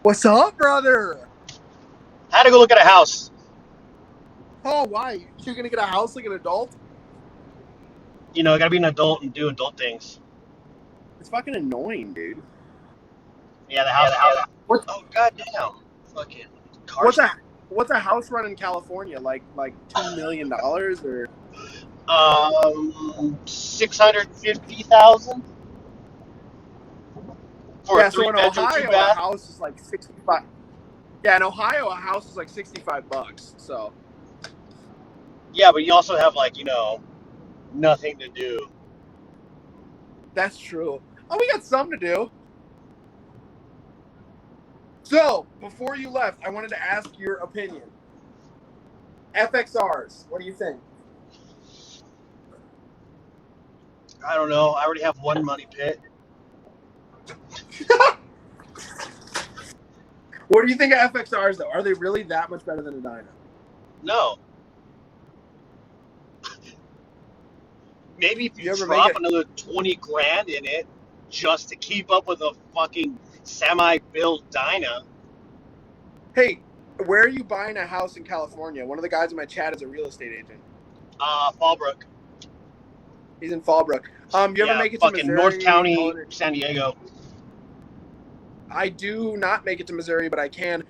What's up, brother? Had to go look at a house. Oh, why? You're gonna get a house like an adult? You know, I gotta be an adult and do adult things. It's fucking annoying, dude. Yeah, the house. What's Oh goddamn! Fucking what's cars. a what's a house run in California? Like $2 million or 650,000 for a yeah. So three in bedroom, two Ohio, a bath. house is like 65. Yeah, in Ohio, a house is like $65. So Yeah, but you also have nothing to do. that's true. Oh, we got something to do. So before you left, I wanted to ask your opinion. FXRs, what do you think? I don't know. I already have one money pit. What do you think of FXRs though? Are they really that much better than a dyna? No, maybe if you You ever make drop it? another 20 grand in it just to keep up with a fucking semi-built dyna. Hey, where are you buying a house in California? One of the guys in my chat is a real estate agent. Fallbrook. He's in Fallbrook. You ever Yeah, make it to fucking North Missouri? County, San Diego. I do not make it to Missouri, but I can.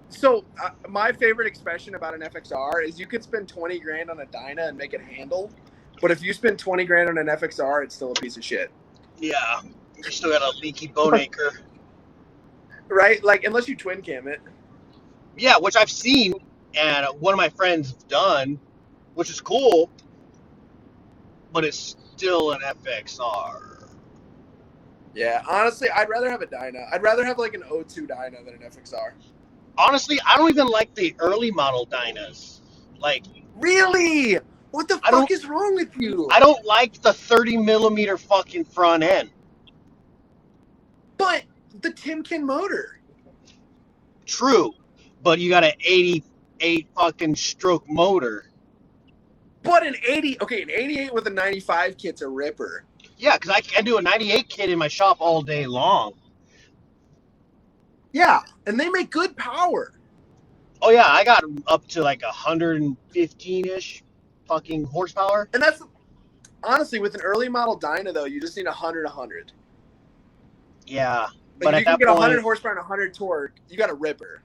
So my favorite expression about an FXR is you could spend 20 grand on a dyna and make it handle, but if you spend 20 grand on an FXR, it's still a piece of shit. Yeah, you still got a leaky bone acre. Right? Like, unless you twin cam it. Yeah, which I've seen, and one of my friends done, which is cool, but it's still an FXR. Yeah, honestly, I'd rather have a dyna. I'd rather have like an O2 dyna than an FXR. Honestly, I don't even like the early model dynas. Like, Really? What the I fuck don't, is wrong with you? I don't like the 30 millimeter fucking front end. But the Timken motor. True, but you got an 88 fucking stroke motor. But an 88 with a 95 kit's a ripper. Yeah, because I can do a 98 kit in my shop all day long. Yeah, and they make good power. Oh yeah, I got up to like 115-ish fucking horsepower. And that's honestly with an early model dyna though, you just need 100. Yeah, Like but if at you can that get 100 point, horsepower and 100 torque, you got a ripper.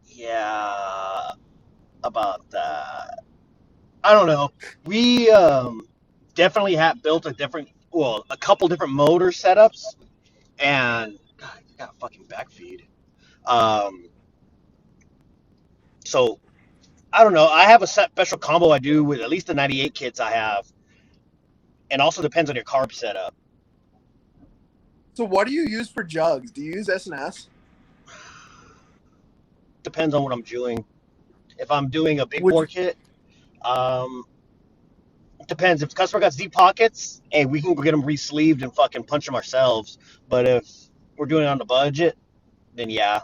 yeah, about that. I don't know. We definitely have built a couple different motor setups, and God, I got a fucking backfeed. Um, so I don't know. I have a special combo I do with at least the 98 kits I have, and also depends on your carb setup. So what do you use for jugs? Do you use S&S? Depends on what I'm doing. If I'm doing a big Would bore you, kit, um, it depends. If the customer got deep pockets, hey, we can go get them re-sleeved and fucking punch them ourselves. But if we're doing it on the budget, then yeah,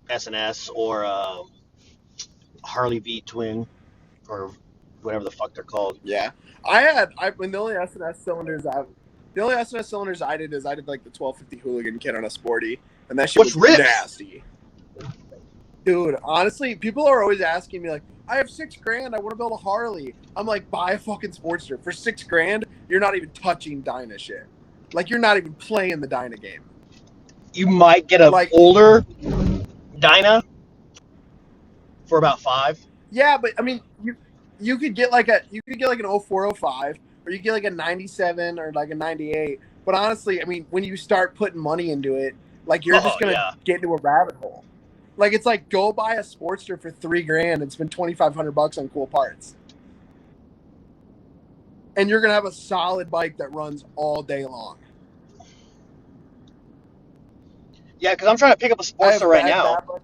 S&S or Harley V Twin or whatever the fuck they're called. yeah. I when the only S&S cylinders I did is I did like the 1250 hooligan kit on a sporty, and that shit Which was rips? nasty. Dude, honestly, people are always asking me like, I have $6,000, I want to build a Harley. I'm like, buy a fucking Sportster. For $6,000, you're not even touching dyna shit. Like you're not even playing the dyna game. You might get a Like, older Dyna for about five. yeah, but I mean, you could get like an 0405, or you could get like a 97 or like a 98. But honestly, I mean, when you start putting money into it, like you're Oh just gonna yeah, get into a rabbit hole. Like it's like go buy a Sportster for $3,000 and spend $2,500 on cool parts, and you're gonna have a solid bike that runs all day long. yeah. Because I'm trying to pick up a I Sportster have right bad now. bad luck.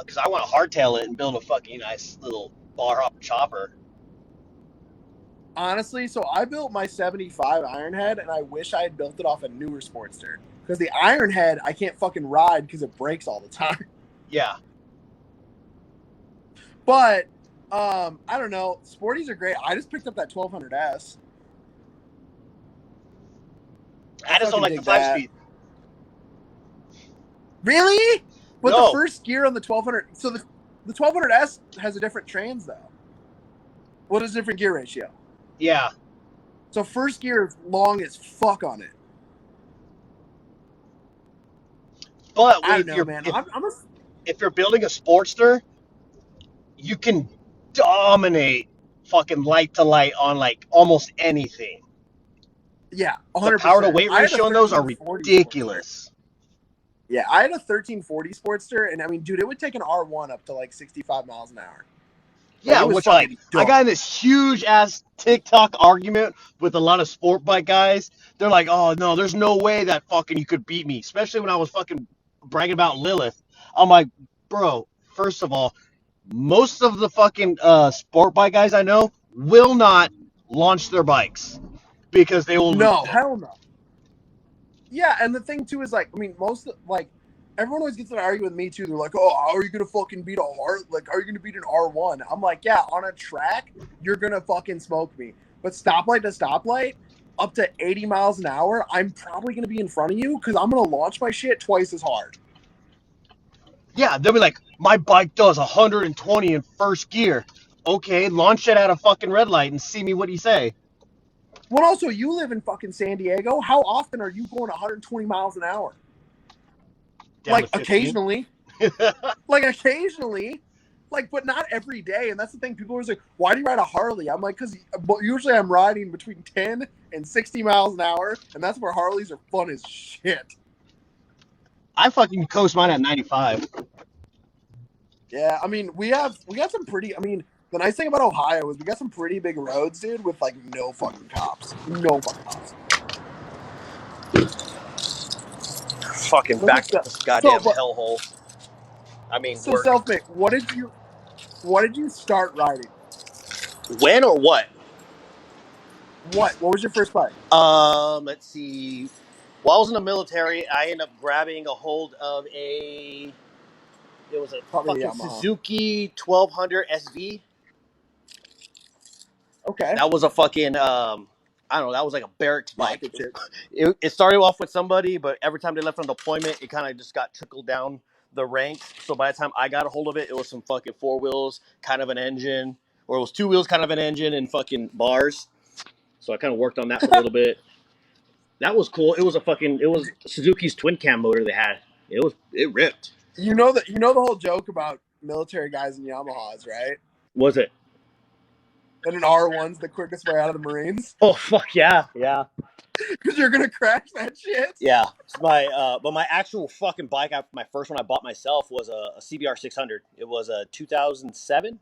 Because I want to hardtail it and build a fucking nice little bar hop chopper. Honestly, so I built my 75 Ironhead, and I wish I had built it off a newer Sportster. Because the Ironhead, I can't fucking ride because it breaks all the time. Yeah. But, I don't know. Sporties are great. I just picked up that 1200S. I just don't fucking like the dig five that. speed. Really? But the No. first gear on the 1200, so the 1200S has a different trans though. What is a different gear ratio? Yeah. So first gear is long as fuck on it. But I don't if know, you're man. if you're building a Sportster, you can dominate fucking light to light on like almost anything. Yeah, The power to 100%. weight I had a ratio on those are 1340 Sportster. ridiculous. Yeah, I had a 1340 Sportster, and I mean, dude, it would take an R1 up to like 65 miles an hour. Like Yeah, it was which like fucking I dumb. got in this huge ass TikTok argument with a lot of sport bike guys. They're like, "Oh no, there's no way that fucking you could beat me." Especially when I was fucking bragging about Lilith. I'm like, bro. First of all, most of the fucking sport bike guys I know will not launch their bikes because they will. No, hell no. Yeah, and the thing too is like, I mean, like everyone always gets in an argument with me too. They're like, "Oh, how are you gonna fucking beat a heart? Like, how are you gonna beat an R1?" I'm like, "Yeah, on a track, you're gonna fucking smoke me. But stoplight to stoplight, up to 80 miles an hour, I'm probably gonna be in front of you because I'm gonna launch my shit twice as hard." Yeah, they'll be like, my bike does 120 in first gear. Okay, launch it at a fucking red light and see me what you say. Well, also, you live in fucking San Diego. How often are you going 120 miles an hour? Down to Like 15. occasionally. Like occasionally. Like, but not every day. And that's the thing. People are always like, why do you ride a Harley? I'm like, because usually I'm riding between 10 and 60 miles an hour. And that's where Harleys are fun as shit. I fucking coast mine at 95. Yeah. I mean, we got some pretty, I mean, the nice thing about Ohio is we got some pretty big roads, dude, with like no fucking cops. No fucking cops. Fucking back to this goddamn But hellhole. I mean, so work. self-made, what did you start riding? When or what? What was your first bike? Let's see. While I was in the military, I ended up grabbing a hold of a. It was a Probably a fucking Yamaha. Suzuki 1200 SV. Okay. That was a fucking. I don't know. That was like a barracks bike. Rocket ship. It started off with somebody, but every time they left on deployment, it kind of just got trickled down the ranks. So by the time I got a hold of it, it was some fucking four wheels, kind of an engine, or it was two wheels, kind of an engine, and fucking bars. So I kind of worked on that for a little bit. That was cool. It was Suzuki's twin cam motor they had. It ripped. You know the whole joke about military guys and Yamahas, right? Was it? And an R1's the quickest way out of the Marines Oh fuck yeah, yeah, because you're gonna crash that shit. yeah. But my actual fucking bike, my first one I bought myself was a CBR 600. It was a 2007.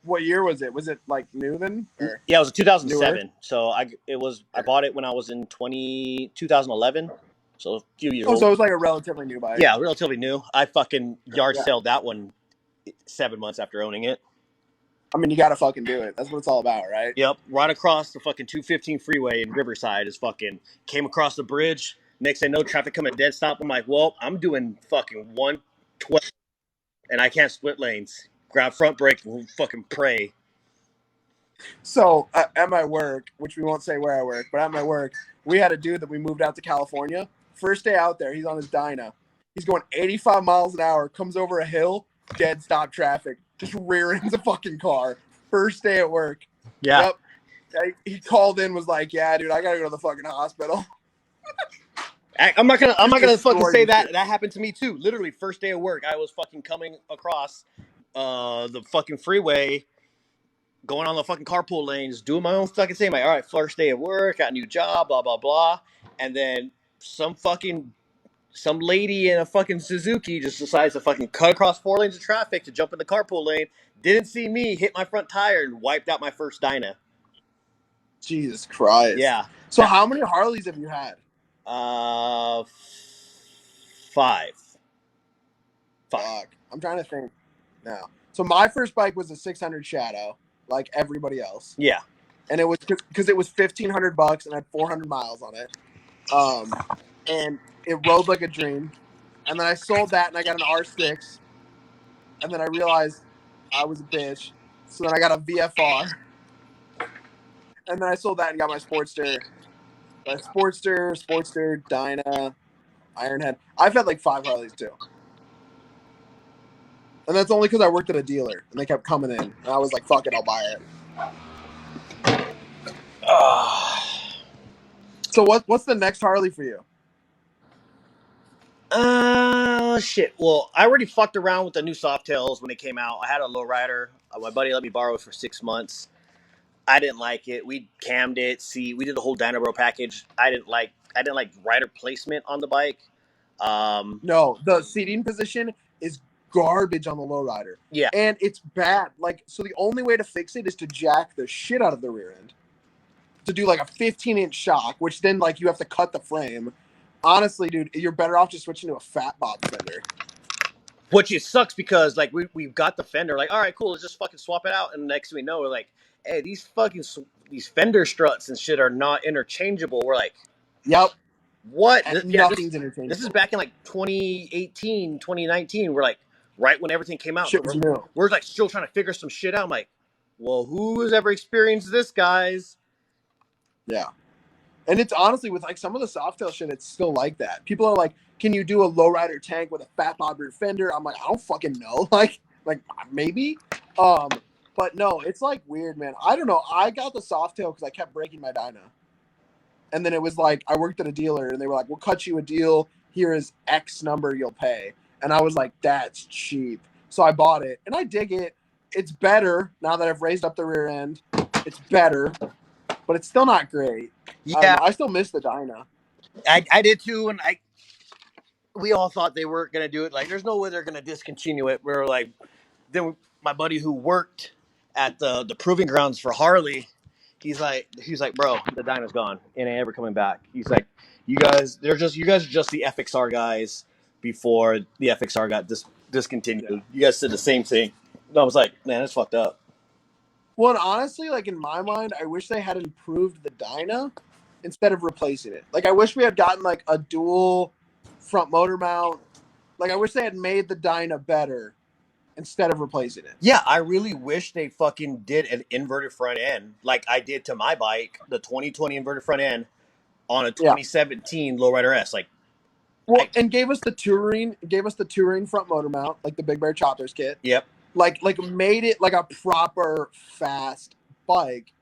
What year was it? Was it like new then or Yeah, it was a newer? 2007. So I bought it when I was in 2011. So a few years Oh, so old. it was like a relatively new bike. Yeah, relatively new. I fucking yard Yeah. sailed that one 7 months after owning it. I mean, you gotta fucking do it. That's what it's all about, right? Yep, right across the fucking 215 freeway in Riverside is fucking came across the bridge. Next thing I know, traffic coming dead stop. I'm like, well, I'm doing fucking 112 and I can't split lanes. Grab front brake and fucking pray. So at my work, which we won't say where I work, but at my work, we had a dude that we moved out to California. First day out there, he's on his dyna. He's going 85 miles an hour, comes over a hill, dead stop traffic, just rear ends a fucking car. First day at work. Yeah. Yep. He called in, was like, "Yeah, dude, I gotta go to the fucking hospital." I'm not gonna fucking say that. Shit. That happened to me too. Literally, first day of work, I was fucking coming across the fucking freeway, going on the fucking carpool lanes, doing my own fucking thing. Like, all right, first day of work, got a new job, blah blah blah, and then some lady in a fucking Suzuki just decides to fucking cut across 4 lanes of traffic to jump in the carpool lane. Didn't see me, hit my front tire, and wiped out my first dyna. Jesus Christ. Yeah. So how many Harleys have you had? 5. Fuck. I'm trying to think now. So my first bike was a 600 Shadow, like everybody else. Yeah. And it was because it was $1,500 and had 400 miles on it. And it rode like a dream. And then I sold that and I got an R6. And then I realized I was a bitch. So then I got a VFR. And then I sold that and got my Sportster. Sportster, Dyna. Ironhead. I've had like 5 Harleys too. And that's only because I worked at a dealer and they kept coming in. And I was like, fuck it, I'll buy it. So what's the next Harley for you? Shit. Well, I already fucked around with the new Softails when they came out. I had a lowrider. My buddy let me borrow it for 6 months. I didn't like it. We cammed it. See, we did the whole Dynabro package. I didn't like rider placement on the bike. No, the seating position is garbage on the lowrider. Yeah. And it's bad. Like, so the only way to fix it is to jack the shit out of the rear end. To do like a 15-inch shock, which then like you have to cut the frame. Honestly, dude, you're better off just switching to a fat bob fender. Which it sucks because like we've got the fender, like, all right, cool, let's just fucking swap it out. And next thing we know, we're like, hey, these fender struts and shit are not interchangeable. We're like, Yep. what? Nothing's interchangeable. This is back in like 2018, 2019. We're like, right when everything came out. Shit was new. We're like still trying to figure some shit out. I'm like, well, who has ever experienced this, guys? Yeah. And it's honestly with like some of the Softail shit, it's still like that. People are like, can you do a lowrider tank with a fat bob rear fender? I'm like, I don't fucking know. Like maybe. But no, it's like weird, man. I don't know. I got the Softail because I kept breaking my dyna. And then it was like, I worked at a dealer and they were like, we'll cut you a deal. Here is X number you'll pay. And I was like, that's cheap. So I bought it and I dig it. It's better now that I've raised up the rear end. It's better, but it's still not great. Yeah. I still miss the dyna. I did too. And we all thought they weren't going to do it. Like, there's no way they're going to discontinue it. We were like, then my buddy who worked at the proving grounds for Harley, he's like, bro, the dyna's gone. It ain't ever coming back. He's like, you guys are just the FXR guys before the FXR got discontinued. Yeah. You guys said the same thing. And I was like, man, that's fucked up. Well, and honestly, like in my mind, I wish they had improved the dyna instead of replacing it. Like, I wish we had gotten like a dual front motor mount. Like, I wish they had made the dyna better instead of replacing it. Yeah, I really wish they fucking did an inverted front end like I did to my bike, the 2020 inverted front end on a 2017 Lowrider S. Like, well, and gave us the touring front motor mount, like the Big Bear Choppers kit. Yep. Like made it like a proper fast bike.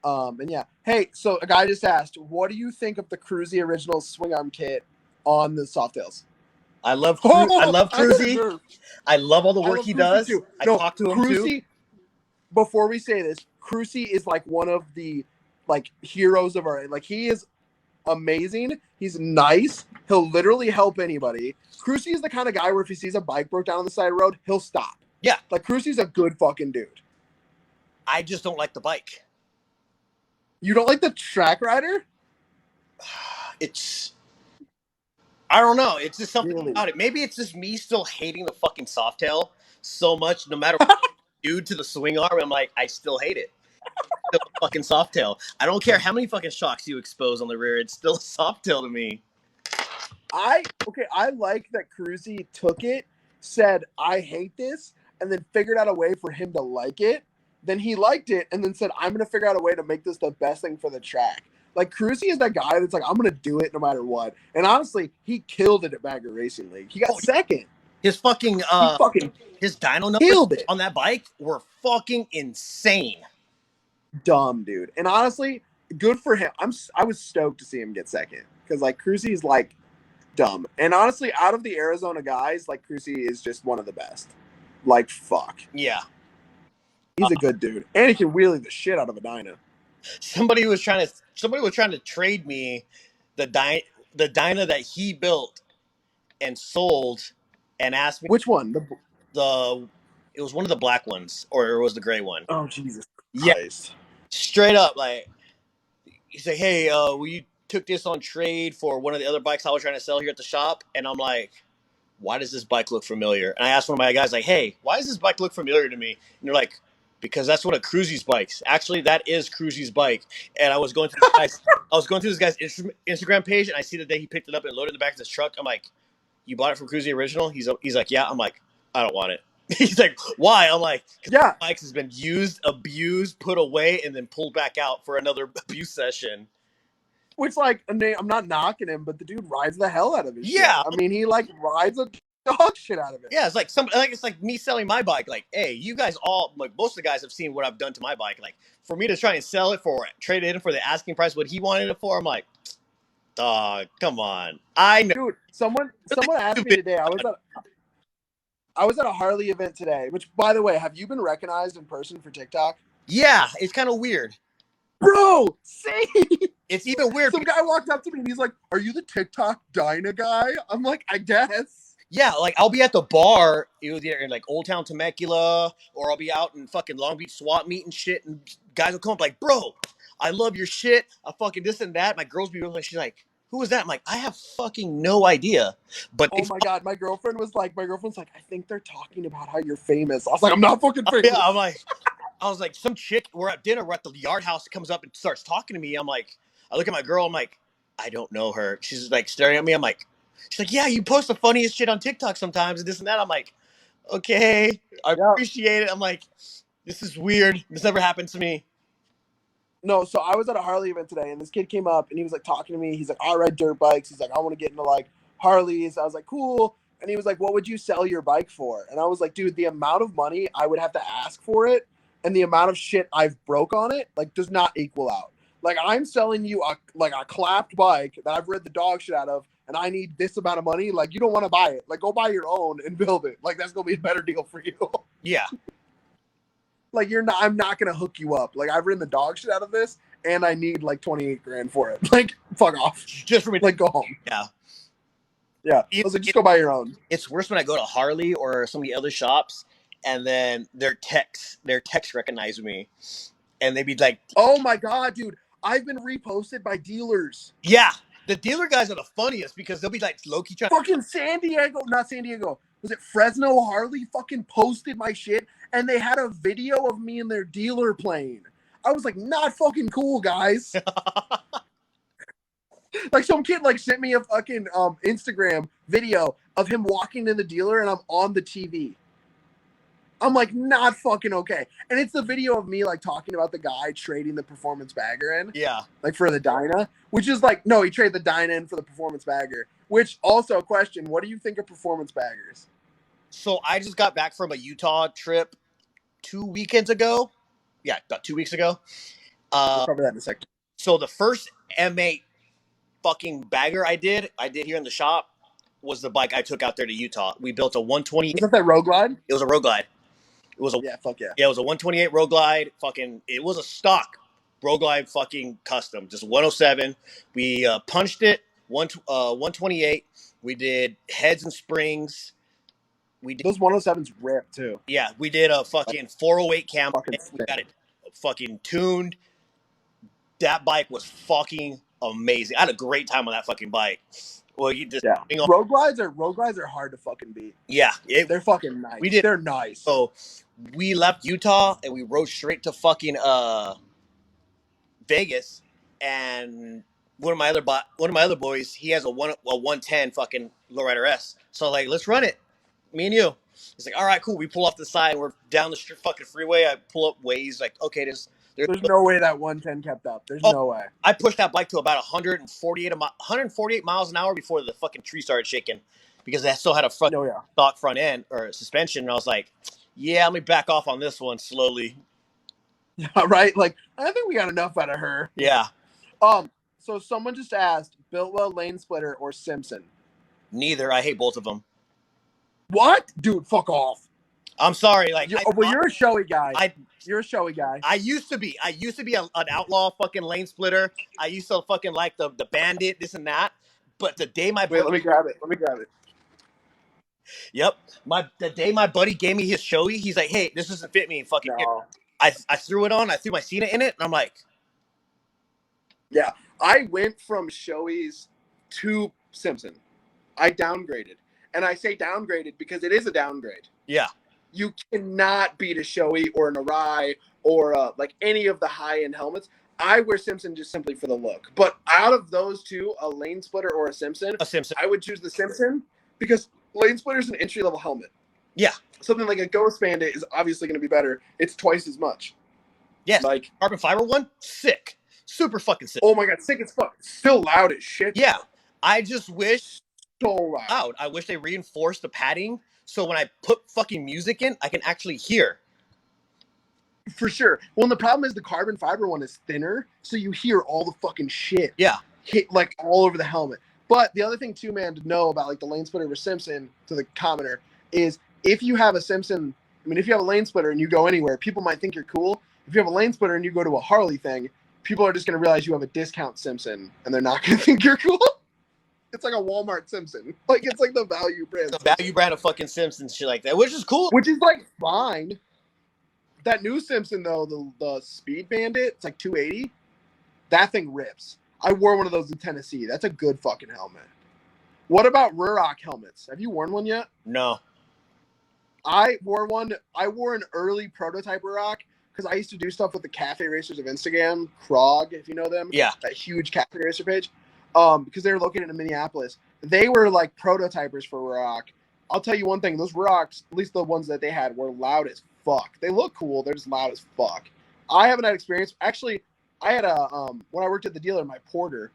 And yeah. Hey, so a guy just asked, what do you think of the Cruzy original swing arm kit on the Softails? I love Cruzy. I love all the work he does. I talk to him too. Before we say this, Cruzy is like one of the like heroes of our, like, he is amazing. He's nice. He'll literally help anybody. Cruzy is the kind of guy where if he sees a bike broke down on the side of the road, he'll stop. Yeah. Like, Cruzy's a good fucking dude. I just don't like the bike. You don't like the track rider? I don't know. It's just something about it. Maybe it's just me still hating the fucking Softail so much. No matter what I do to the swing arm, I'm like, I still hate it. It's still a fucking Softail. I don't care how many fucking shocks you expose on the rear. It's still a Softail to me. I like that Cruzy took it, said, I hate this, and then figured out a way for him to like it. Then he liked it, and then said, I'm going to figure out a way to make this the best thing for the track. Like, Cruzy is that guy that's like, I'm going to do it no matter what. And honestly, he killed it at Bagger Racing League. He got second. His fucking his dyno numbers on that bike were fucking insane. Dumb, dude. And honestly, good for him. I was stoked to see him get second. Because, like, Cruzy's, like, dumb. And honestly, out of the Arizona guys, like, Cruzy is just one of the best. Like, fuck. Yeah. He's a good dude. And he can wheelie the shit out of a dyno. Somebody was trying to trade me the dyna that he built and sold, and asked me which one. It was one of the black ones, or it was the gray one. Oh, Jesus Christ. Yeah, straight up, like, he said, hey, we took this on trade for one of the other bikes I was trying to sell here at the shop, and I'm like, why does this bike look familiar? And I asked one of my guys, like, hey, why does this bike look familiar to me? And they're like, because that's one of Cruzy's bikes. Actually, that is Cruzy's bike. And I was going through this guy's Instagram page, and I see the day he picked it up and loaded it in the back of his truck. I'm like, you bought it from Cruzy Original? He's like, yeah. I'm like, I don't want it. He's like, why? I'm like, yeah, bikes has been used, abused, put away, and then pulled back out for another abuse session. Which, like, I'm not knocking him, but the dude rides the hell out of his shit. Yeah. I mean, he, like, rides the dog shit out of it. Yeah, it's like me selling my bike. Like, hey, you guys all, like, most of the guys have seen what I've done to my bike. Like, for me to try and sell it for, trade it in for the asking price, what he wanted it for, I'm like, dog, come on. I know. Dude, someone asked me today. I was at a Harley event today. Which, by the way, have you been recognized in person for TikTok? Yeah, it's kind of weird. Bro, see, it's even weird. Some guy walked up to me and he's like, "Are you the TikTok Dyna guy?" I'm like, "I guess." Yeah, like I'll be at the bar, either in like Old Town Temecula, or I'll be out in fucking Long Beach swap meet and shit, and guys will come up like, "Bro, I love your shit. I fucking this and that." My girls be like, she's like, "Who is that?" I'm like, "I have fucking no idea." But oh my god, my girlfriend's like, "I think they're talking about how you're famous." I was like, "I'm not fucking famous." Yeah, I was like, some chick. We're at dinner. We're at the Yard House. Comes up and starts talking to me. I'm like, I look at my girl. I'm like, I don't know her. She's like staring at me. I'm like, she's like, yeah, you post the funniest shit on TikTok sometimes and this and that. I'm like, okay, I appreciate it. I'm like, this is weird. This never happened to me. No, so I was at a Harley event today, and this kid came up, and he was like talking to me. He's like, "I ride dirt bikes." He's like, "I want to get into like Harleys." I was like, "Cool." And he was like, "What would you sell your bike for?" And I was like, "Dude, the amount of money I would have to ask for it, and the amount of shit I've broke on it, like, does not equal out. Like, I'm selling you a clapped bike that I've rid the dog shit out of, and I need this amount of money. Like, you don't want to buy it. Like, go buy your own and build it. Like, that's gonna be a better deal for you." Yeah. Like, I'm not gonna hook you up. Like, I've ridden the dog shit out of this, and I need like 28 grand for it. Like, fuck off. Just for me. Like, go home. Yeah. Yeah. I was like, just go buy your own. It's worse when I go to Harley or some of the other shops, and then their techs recognize me, and they be like, "Oh my god, dude, I've been reposted by dealers." Yeah, the dealer guys are the funniest because they'll be like low-key trying. Fucking not San Diego. Was it Fresno Harley? Fucking posted my shit, and they had a video of me in their dealer plane. I was like, not fucking cool, guys. Like, some kid like sent me a fucking Instagram video of him walking in the dealer, and I'm on the TV. I'm like, not fucking okay. And it's the video of me like talking about the guy trading the performance bagger in. Yeah. Like, for the Dyna, which is like, no, he traded the Dyna in for the performance bagger. Which, also a question, what do you think of performance baggers? So I just got back from a Utah trip 2 weekends ago. Yeah, about 2 weeks ago. We'll cover that in a second. So the first M8 fucking bagger I did here in the shop was the bike I took out there to Utah. We built a 120. Was that Road Glide? It was a Road Glide. It was a fuck yeah. Yeah, it was a 128 Road Glide. Fucking, it was a stock Road Glide fucking custom, just 107. We punched it 128. We did heads and springs. We did those 107s rip too. Yeah, we did a fucking 408 cam. We got it fucking tuned. That bike was fucking amazing. I had a great time on that fucking bike. Well, you just Road glides are hard to fucking beat. Yeah, they're fucking nice. They're nice. So we left Utah and we rode straight to fucking Vegas, and one of my other boys, he has a 110 fucking lowrider S. So like, let's run it, me and you. It's like, all right, cool. We pull off the side and we're down the fucking freeway. I pull up Waze, like, okay, there's no way that 110 kept up. There's no way. I pushed that bike to about 148 miles an hour before the fucking tree started shaking, because I still had a stock front end or suspension. And I was like, yeah, let me back off on this one slowly. Yeah, right? Like, I think we got enough out of her. Yeah. So someone just asked, Biltwell, Lane Splitter, or Simpson? Neither. I hate both of them. What? Dude, fuck off. I'm sorry. Like, you're a showy guy. You're a showy guy. I used to be an outlaw fucking Lane Splitter. I used to fucking like the Bandit, this and that. But the day my let me grab it. Yep. The day my buddy gave me his Shoei, he's like, hey, this doesn't fit me. And fucking I threw it on. I threw my Cena in it, and I'm like, yeah. I went from Shoei's to Simpson. I downgraded. And I say downgraded because it is a downgrade. Yeah. You cannot beat a Shoei or an Arai or like any of the high-end helmets. I wear Simpson just simply for the look. But out of those two, a Lane Splitter or a Simpson, I would choose the Simpson because Lane Splitter is an entry-level helmet. Yeah. Something like a Ghost Bandit is obviously going to be better. It's twice as much. Yes. Like carbon fiber one, sick. Super fucking sick. Oh my god, sick as fuck. Still loud as shit. Yeah, I just wish So loud. I wish they reinforced the padding so when I put fucking music in, I can actually hear. For sure. Well, and the problem is the carbon fiber one is thinner, so you hear all the fucking shit Yeah. hit like all over the helmet. But the other thing too, man, to know about like the lane splitter versus Simpson to the commenter is if you have a Simpson, I mean, if you have a lane splitter and you go anywhere, people might think you're cool. If you have a lane splitter and you go to a Harley thing, people are just going to realize you have a discount Simpson and they're not going to think you're cool. It's like a Walmart Simpson. Like, it's like the value brand. The value brand of fucking Simpsons, shit like that, which is cool. Which is like fine. That new Simpson, though, the Speed Bandit, it's like 280. That thing rips. I wore one of those in Tennessee. That's a good fucking helmet. What about Ruroc helmets? Have you worn one yet? No. I wore one. I wore an early prototype Ruroc because I used to do stuff with the Cafe Racers of Instagram, Krog, if you know them. Yeah. That huge Cafe Racer page. Because they were located in Minneapolis. They were like prototypers for Ruroc. I'll tell you one thing. Those Rurocs, at least the ones that they had, were loud as fuck. They look cool. They're just loud as fuck. I haven't had experience. Actually, I had a when I worked at the dealer, my porter,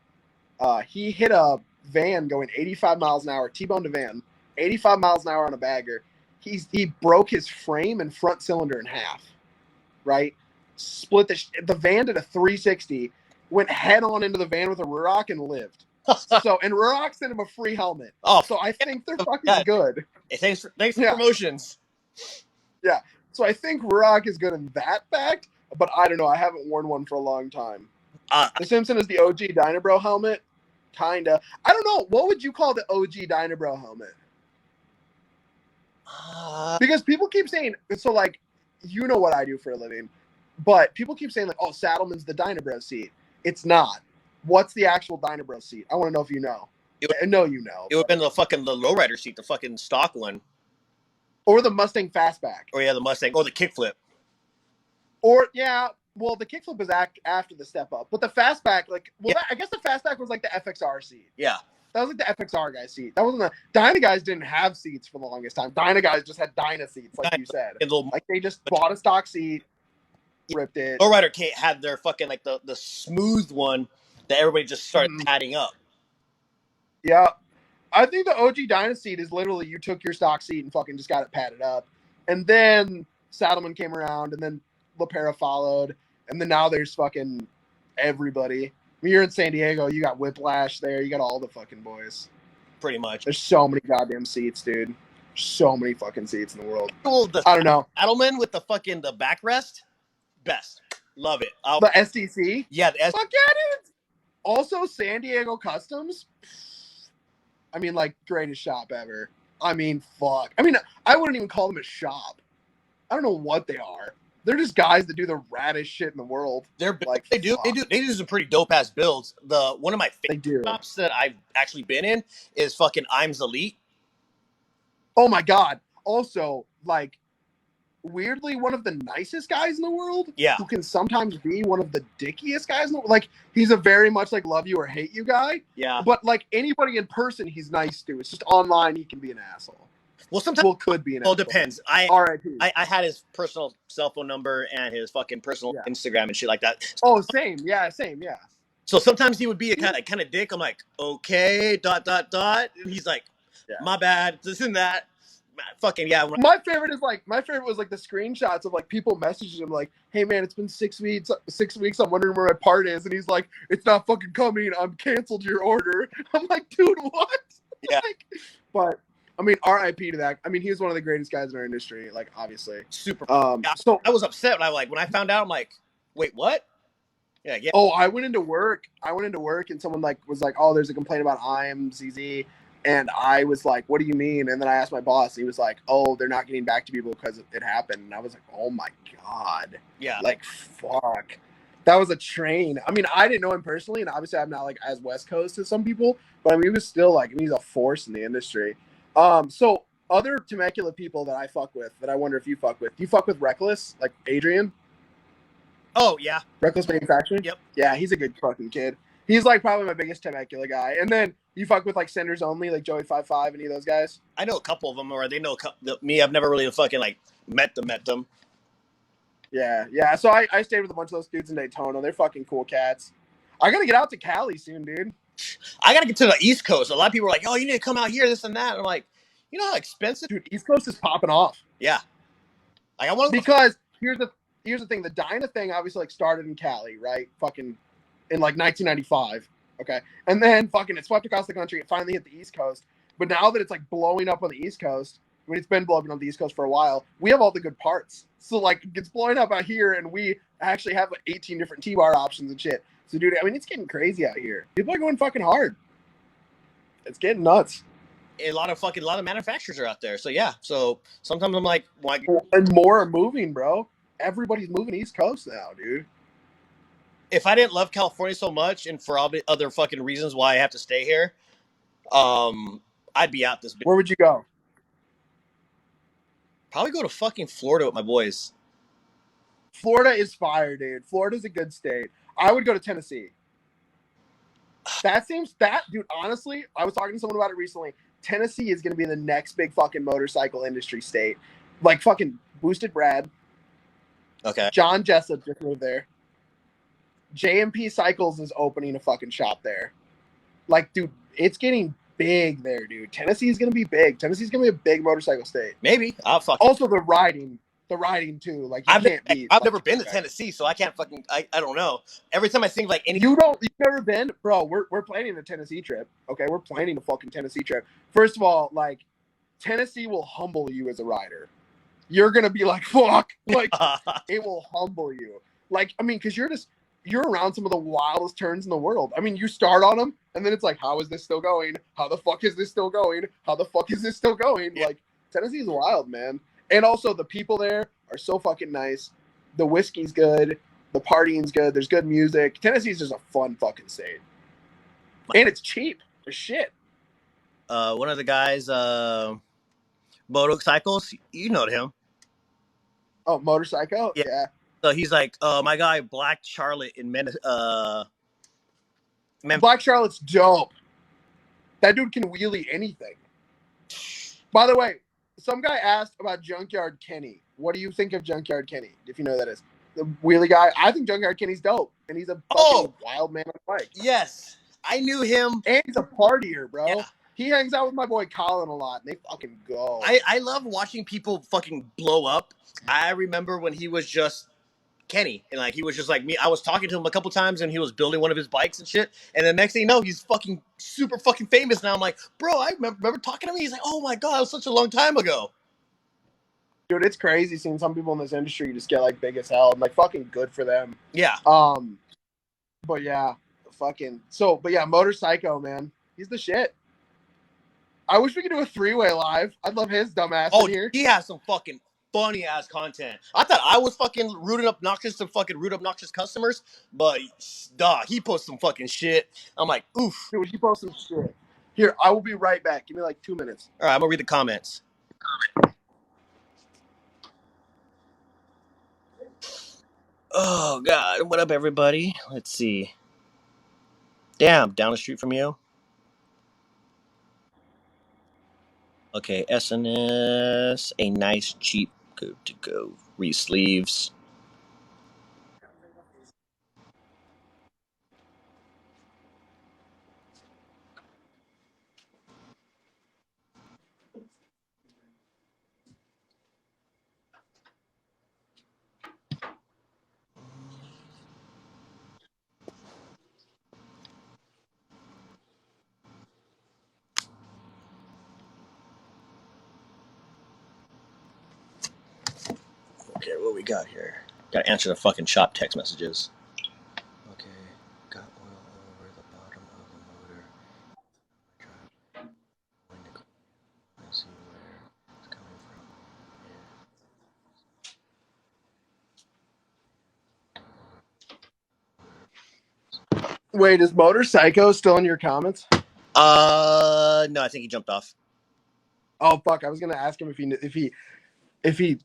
he hit a van going 85 miles an hour, T-boned a van, 85 miles an hour on a bagger. He broke his frame and front cylinder in half, right? Split the van did a 360, went head on into the van with a Ruroc and lived. So, and Ruroc sent him a free helmet. Oh, so I think they're fucking good. Hey, thanks for promotions. Yeah. So I think Ruroc is good in that fact, but I don't know. I haven't worn one for a long time. The Simpson is the OG Dynabro helmet. Kinda. I don't know. What would you call the OG Dynabro helmet? Because people keep saying, so like, you know what I do for a living, but people keep saying like, oh, Saddleman's the Dynabro seat. It's not. What's the actual Dynabro seat? I want to know if you know. I know you know. It would have been the lowrider seat, the fucking stock one. Or the Mustang Fastback. Or yeah, the Mustang. Or the kickflip. Or, yeah, well, the kickflip was after the step up. But the Fastback, like, well, I guess the Fastback was like the FXR seat. Yeah. That was like the FXR guy seat. That wasn't the Dyna guys didn't have seats for the longest time. Dyna guys just had Dyna seats, like you said. Like they just bought a stock seat, ripped it. Lowrider had their fucking like the smooth one that everybody just started padding up. Yeah. I think the OG Dyna seat is literally you took your stock seat and fucking just got it padded up. And then Saddleman came around and then LaPera followed. And then now there's fucking everybody. I mean, you're in San Diego. You got Whiplash there. You got all the fucking boys. Pretty much. There's so many goddamn seats, dude. So many fucking seats in the world. I don't know. Saddleman with the fucking the backrest. Best. Love it. The STC? Yeah, the Fuck yeah, dude. Also, San Diego Customs. I mean, like, greatest shop ever. I mean, fuck. I mean, I wouldn't even call them a shop. I don't know what they are. They're just guys that do the raddest shit in the world. They're like, they do some pretty dope ass builds. One of my favorite shops that I've actually been in is fucking Imes Elite. Oh my god. Also, like, weirdly one of the nicest guys in the world. Yeah. Who can sometimes be one of the dickiest guys in the world. Like, he's a very much like love you or hate you guy. Yeah. But like anybody in person he's nice to. It's just online he can be an asshole. Well, sometimes could be an asshole. asshole. Depends. I had his personal cell phone number and his fucking personal Instagram and shit like that. Oh, same. Yeah, same. Yeah. So sometimes he would be a kind of dick. I'm like, okay, ... And he's like, my bad, this and that. Fucking yeah. My favorite was like the screenshots of like people messaging him like, hey man, it's been 6 weeks. 6 weeks. I'm wondering where my part is, and he's like, it's not fucking coming. I'm canceled your order. I'm like, dude, what? Yeah. Like, but I mean, R.I.P. to that. I mean, he was one of the greatest guys in our industry. Like, obviously, super. So I was upset when I found out. I'm like, wait, what? Yeah. Oh, I went into work, and someone like was like, oh, there's a complaint about IMZZ. And I was like, what do you mean? And then I asked my boss, and he was like, oh, they're not getting back to people because it happened. And I was like, oh my God. Yeah. Like, fuck. That was a train. I mean, I didn't know him personally, and obviously I'm not like as West Coast as some people, but I mean, he was still like, he's a force in the industry. So other Temecula people that I fuck with, that I wonder if you fuck with. Do you fuck with Reckless, like Adrian? Oh, yeah. Reckless Manufacturing? Yep. Yeah, he's a good fucking kid. He's like probably my biggest Temecula guy. And then you fuck with like Senders Only, like Joey 5'5", any of those guys? I know a couple of them, or they know me. I've never really fucking like met them. Yeah. So I stayed with a bunch of those dudes in Daytona. They're fucking cool cats. I gotta get out to Cali soon, dude. I gotta get to the East Coast. A lot of people are like, "Oh, you need to come out here, this and that." And I'm like, you know how expensive? Dude, East Coast is popping off. Yeah. Like I want to. Because here's the thing. The Dyna thing obviously like started in Cali, right? Fucking in like 1995. Okay. And then fucking it swept across the country. It finally hit the East Coast. But now that it's like blowing up on the East Coast, I mean, it's been blowing up on the East Coast for a while. We have all the good parts. So like it's blowing up out here, and we actually have like 18 different T-bar options and shit. So dude, I mean, it's getting crazy out here. People are going fucking hard. It's getting nuts. A lot of manufacturers are out there. So yeah. So sometimes I'm like, why? And more are moving, bro. Everybody's moving East Coast now, dude. If I didn't love California so much, and for all the other fucking reasons why I have to stay here, I'd be out this bitch. Where would you go? Probably go to fucking Florida with my boys. Florida is fire, dude. Florida's a good state. I would go to Tennessee. Dude, honestly, I was talking to someone about it recently. Tennessee is going to be the next big fucking motorcycle industry state. Like fucking Boosted Brad. Okay. John Jessup just moved there. JMP Cycles is opening a fucking shop there. Like, dude, it's getting big there, dude. Tennessee is going to be big. Tennessee's going to be a big motorcycle state. Maybe. I'll fuck. Also, the riding too. Like, you can't beat. I've never been to Tennessee, so I can't fucking. I don't know. Every time I think like any. You've never been, bro. We're planning a Tennessee trip. Okay, we're planning a fucking Tennessee trip. First of all, like, Tennessee will humble you as a rider. You're gonna be like, fuck. Like, it will humble you. Like, I mean, because you're around some of the wildest turns in the world. I mean, you start on them, and then it's like, how is this still going? How the fuck is this still going? How the fuck is this still going? Yeah. Like, Tennessee's wild, man. And also, the people there are so fucking nice. The whiskey's good. The partying's good. There's good music. Tennessee's just a fun fucking state. And it's cheap as shit. One of the guys, Motorcycles, you know him. Oh, Motorcycle? Yeah. So he's like, my guy, Black Charlotte in Memphis. Black Charlotte's dope. That dude can wheelie anything. By the way, some guy asked about Junkyard Kenny. What do you think of Junkyard Kenny, if you know who that is? The wheelie guy. I think Junkyard Kenny's dope. And he's a fucking wild man on a bike. Yes. I knew him. And he's a partier, bro. Yeah. He hangs out with my boy Colin a lot, and they fucking go. I love watching people fucking blow up. I remember when he was just Kenny, and like he was just like me. I was talking to him a couple times, and he was building one of his bikes and shit. And the next thing you know, he's fucking super fucking famous. Now I'm like, bro, I remember talking to me. He's like, oh my god, it was such a long time ago. Dude, it's crazy seeing some people in this industry just get like big as hell, and like fucking good for them. Yeah. But yeah, but yeah, Motorcycle, man, he's the shit. I wish we could do a 3-way live. I'd love his dumb ass in here. He has some fucking funny ass content. I thought I was fucking rude obnoxious customers, but he posts some fucking shit. I'm like, oof. Dude, he posts some shit. Here, I will be right back. Give me like 2 minutes. All right, I'm gonna read the comments. Oh god, what up, everybody? Let's see. Damn, down the street from you. Okay, SNS, a nice, cheap, good to go. Re-sleeves. Okay, what we got here? Gotta answer the fucking shop text messages. Okay, got oil over the bottom of the motor. Let's see where it's coming from. Wait, is Motorcycle still in your comments? No, I think he jumped off. Oh fuck! I was gonna ask him if he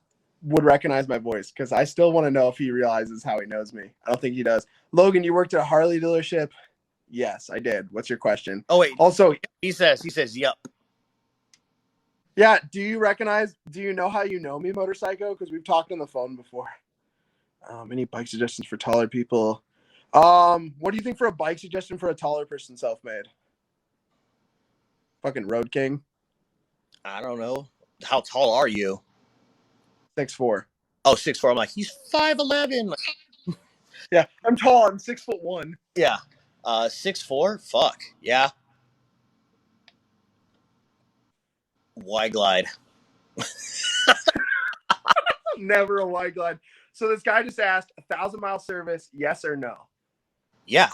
would recognize my voice, because I still want to know if he realizes how he knows me. I don't think he does. Logan, you worked at a Harley dealership? Yes, I did. What's your question? Oh wait. Also, he says, yup. Yeah, do you know how you know me, Motorcycle? Because we've talked on the phone before. Any bike suggestions for taller people? What do you think for a bike suggestion for a taller person, self-made? Fucking Road King, I don't know. How tall are you? 6'4". Oh, 6'4". I'm like, he's 5'11". Like, Yeah, I'm tall. I'm 6'1". yeah. 6'4". Fuck yeah. Y glide. Never a wide glide. So this guy just asked 1,000-mile service, yes or no? Yeah.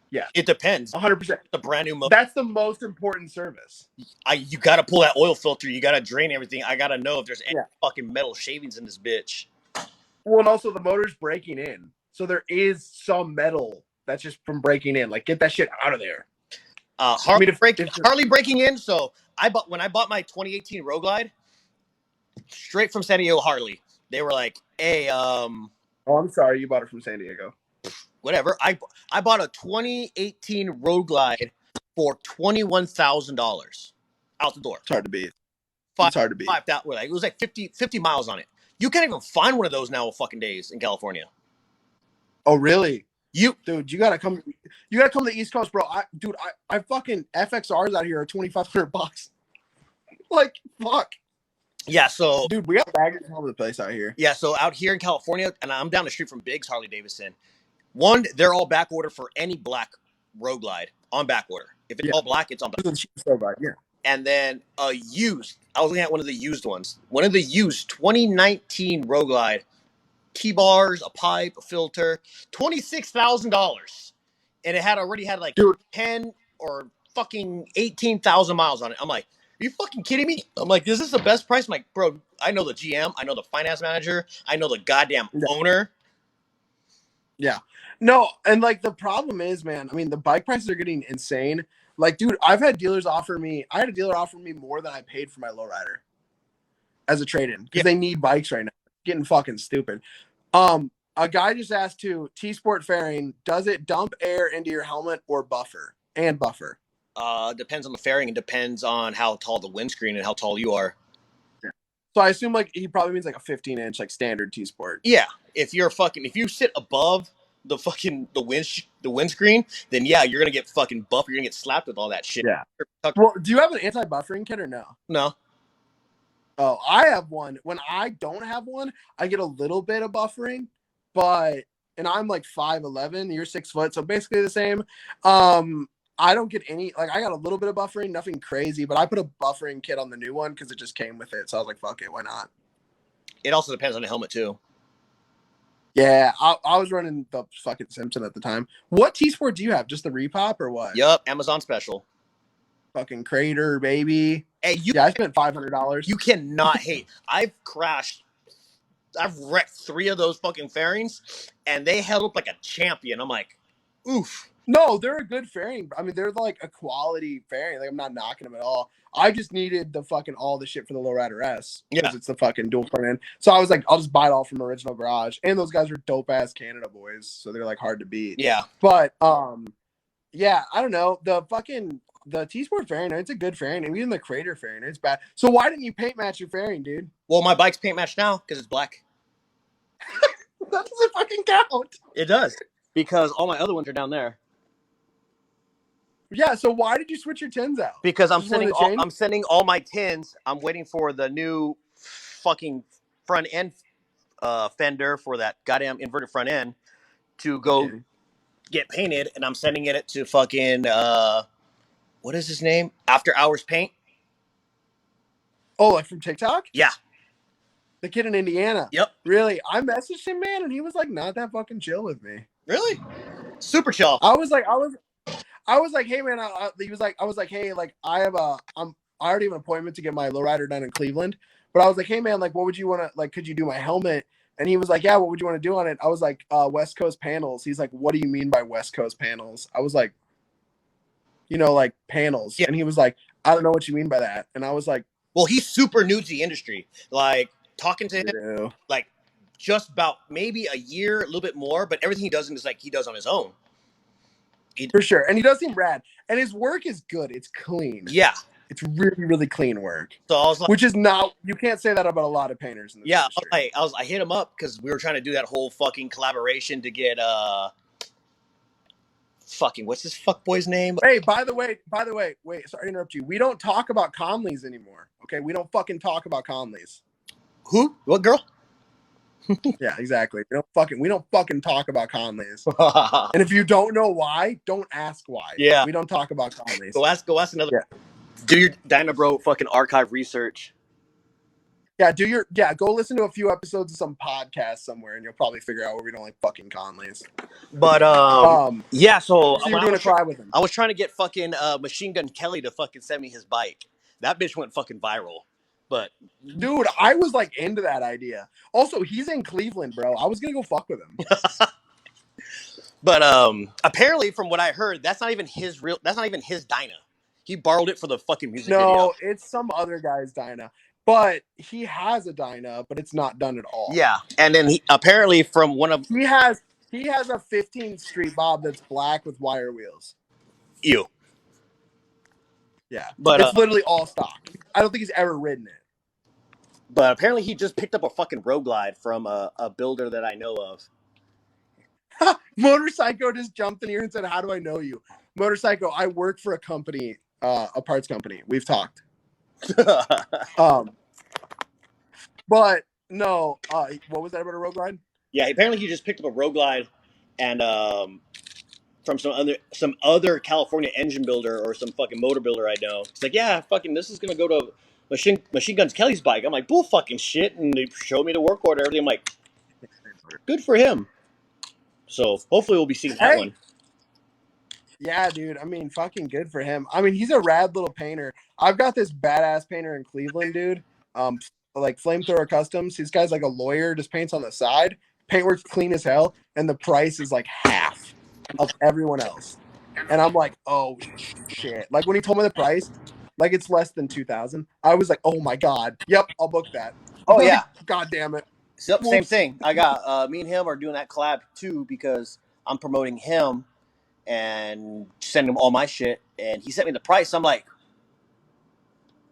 Yeah, It depends. 100%. The brand new motor. That's the most important service. You gotta pull that oil filter. You gotta drain everything. I gotta know if there's any Yeah. fucking metal shavings in this bitch. Well, and also the motor's breaking in, so there is some metal that's just from breaking in. Like, get that shit out of there. Harley, if Harley breaking in. So when I bought my 2018 Road Glide, straight from San Diego Harley, they were like, "Hey, Oh, I'm sorry, you bought it from San Diego. whatever." I bought a 2018 Road Glide for $21,000 out the door. It's hard to beat. Five, It's hard to beat. it was like 50 miles on it. You can't even find one of those now fucking days in California. Oh, really? Dude, you gotta come. You gotta come to the East Coast, bro. I fucking FXRs out here are $2,500. Like, fuck. Yeah, so Dude, we got baggage all over the place out here. Yeah, so out here in California, and I'm down the street from Biggs Harley Davidson. One, they're all back order for any black Road Glide on back order. If it's all black, it's on back. Yeah. And then a used. I was looking at one of the used ones. One of the used 2019 Road Glide, Tbars, a pipe, a filter, $26,000, and it already had like 10 or fucking 18,000 miles on it. I'm like, are you fucking kidding me? I'm like, is this the best price? I'm like, bro, I know the GM, I know the finance manager, I know the goddamn owner. Yeah. No, and like the problem is, man, I mean, the bike prices are getting insane. Like, dude, I had a dealer offer me more than I paid for my lowrider as a trade-in because they need bikes right now. It's getting fucking stupid. A guy just asked to T-Sport fairing, does it dump air into your helmet or buffer? Depends on the fairing and depends on how tall the windscreen and how tall you are. Yeah. So I assume like he probably means like a 15-inch like standard T-Sport. Yeah. If you sit above the windscreen, then yeah, you're gonna get fucking buffed. You're gonna get slapped with all that shit. Yeah. Well, do you have an anti-buffering kit or no? No. Oh, I have one. When I don't have one, I get a little bit of buffering, and I'm like 5'11", you're 6 foot, so basically the same. I don't get any, like, I got a little bit of buffering, nothing crazy, but I put a buffering kit on the new one because it just came with it. So I was like, fuck it, why not? It also depends on the helmet too. Yeah, I was running the fucking Simpson at the time. What T-Sport do you have? Just the Repop or what? Yup, Amazon special. Fucking Crater, baby. Hey, I spent $500. You cannot hate. I've wrecked 3 of those fucking fairings, and they held up like a champion. I'm like, oof. No, they're a good fairing. I mean, they're like a quality fairing. Like, I'm not knocking them at all. I just needed the fucking all the shit for the Lowrider S because it's the fucking dual front end. So I was like, I'll just buy it all from Original Garage. And those guys are dope ass Canada boys, so they're like hard to beat. Yeah. But yeah, I don't know. The T-Sport fairing, it's a good fairing, and even the Crater fairing, it's bad. So why didn't you paint match your fairing, dude? Well, my bike's paint matched now because it's black. That doesn't fucking count. It does because all my other ones are down there. Yeah, so why did you switch your tins out? Because I'm sending all my tins. I'm waiting for the new fucking front end fender for that goddamn inverted front end to go get painted, and I'm sending it to fucking what is his name? After Hours Paint. Oh, like from TikTok? Yeah. The kid in Indiana. Yep. Really? I messaged him, man, and he was like not that fucking chill with me. Really? Super chill. I was like, hey man, I was like, hey, like I already have an appointment to get my lowrider done in Cleveland, but I was like, hey man, like what would you want to, like, could you do my helmet? And he was like, yeah, what would you want to do on it? I was like, West Coast panels. He's like, what do you mean by West Coast panels? I was like, like panels. Yeah. And he was like, I don't know what you mean by that. And I was like, well, he's super new to the industry. Like talking to him, like just about maybe a year, a little bit more, but everything he does is like he does on his own. For sure. And he does seem rad. And his work is good. It's clean. Yeah. It's really, really clean work. So I was like, Which is not, you can't say that about a lot of painters in this yeah, industry. I hit him up because we were trying to do that whole fucking collaboration to get fucking what's this fuck boy's name? Hey, by the way, wait, sorry to interrupt you. We don't talk about Conleys anymore. Okay, we don't fucking talk about Conleys. Who? What girl? Yeah, exactly. We don't fucking talk about Conleys. And if you don't know why, don't ask why. Yeah. We don't talk about Conleys. Go ask another. Yeah. Do your Dyna Bro fucking archive research. Yeah, go listen to a few episodes of some podcast somewhere, and you'll probably figure out where we don't like fucking Conleys. But yeah. So you're doing a try with him. I was trying to get fucking Machine Gun Kelly to fucking send me his bike. That bitch went fucking viral. But dude, I was like into that idea. Also, he's in Cleveland, bro. I was gonna go fuck with him. But apparently, from what I heard, that's not even his Dyna. He borrowed it for the fucking music video. No, it's some other guy's Dyna. But he has a Dyna, but it's not done at all. Yeah, and then apparently from one of he has a 15th Street Bob that's black with wire wheels. Ew. Yeah, but it's literally all stock. I don't think he's ever ridden it. But apparently, he just picked up a fucking Road Glide from a builder that I know of. Motorcycle just jumped in here and said, "How do I know you?" Motorcycle, I work for a company, a parts company. We've talked. But no, what was that about a Road Glide? Yeah, apparently he just picked up a Road Glide, and from some other California engine builder or some fucking motor builder I know. He's like, yeah, fucking, this is gonna go to Machine Guns Kelly's bike. I'm like, bull fucking shit, and they showed me the work order, everything. I'm like, good for him. So hopefully we'll be seeing that one. Yeah, dude. I mean, fucking good for him. I mean, he's a rad little painter. I've got this badass painter in Cleveland, dude. Like Flamethrower Customs. This guy's like a lawyer, just paints on the side. Paintwork's clean as hell, and the price is like half of everyone else. And I'm like, oh shit! Like when he told me the price, like it's less than 2,000. I was like, oh my god, yep, I'll book that. Oh yeah, god damn it. So, same thing. I got me and him are doing that collab too because I'm promoting him and sending him all my shit, and he sent me the price. I'm like,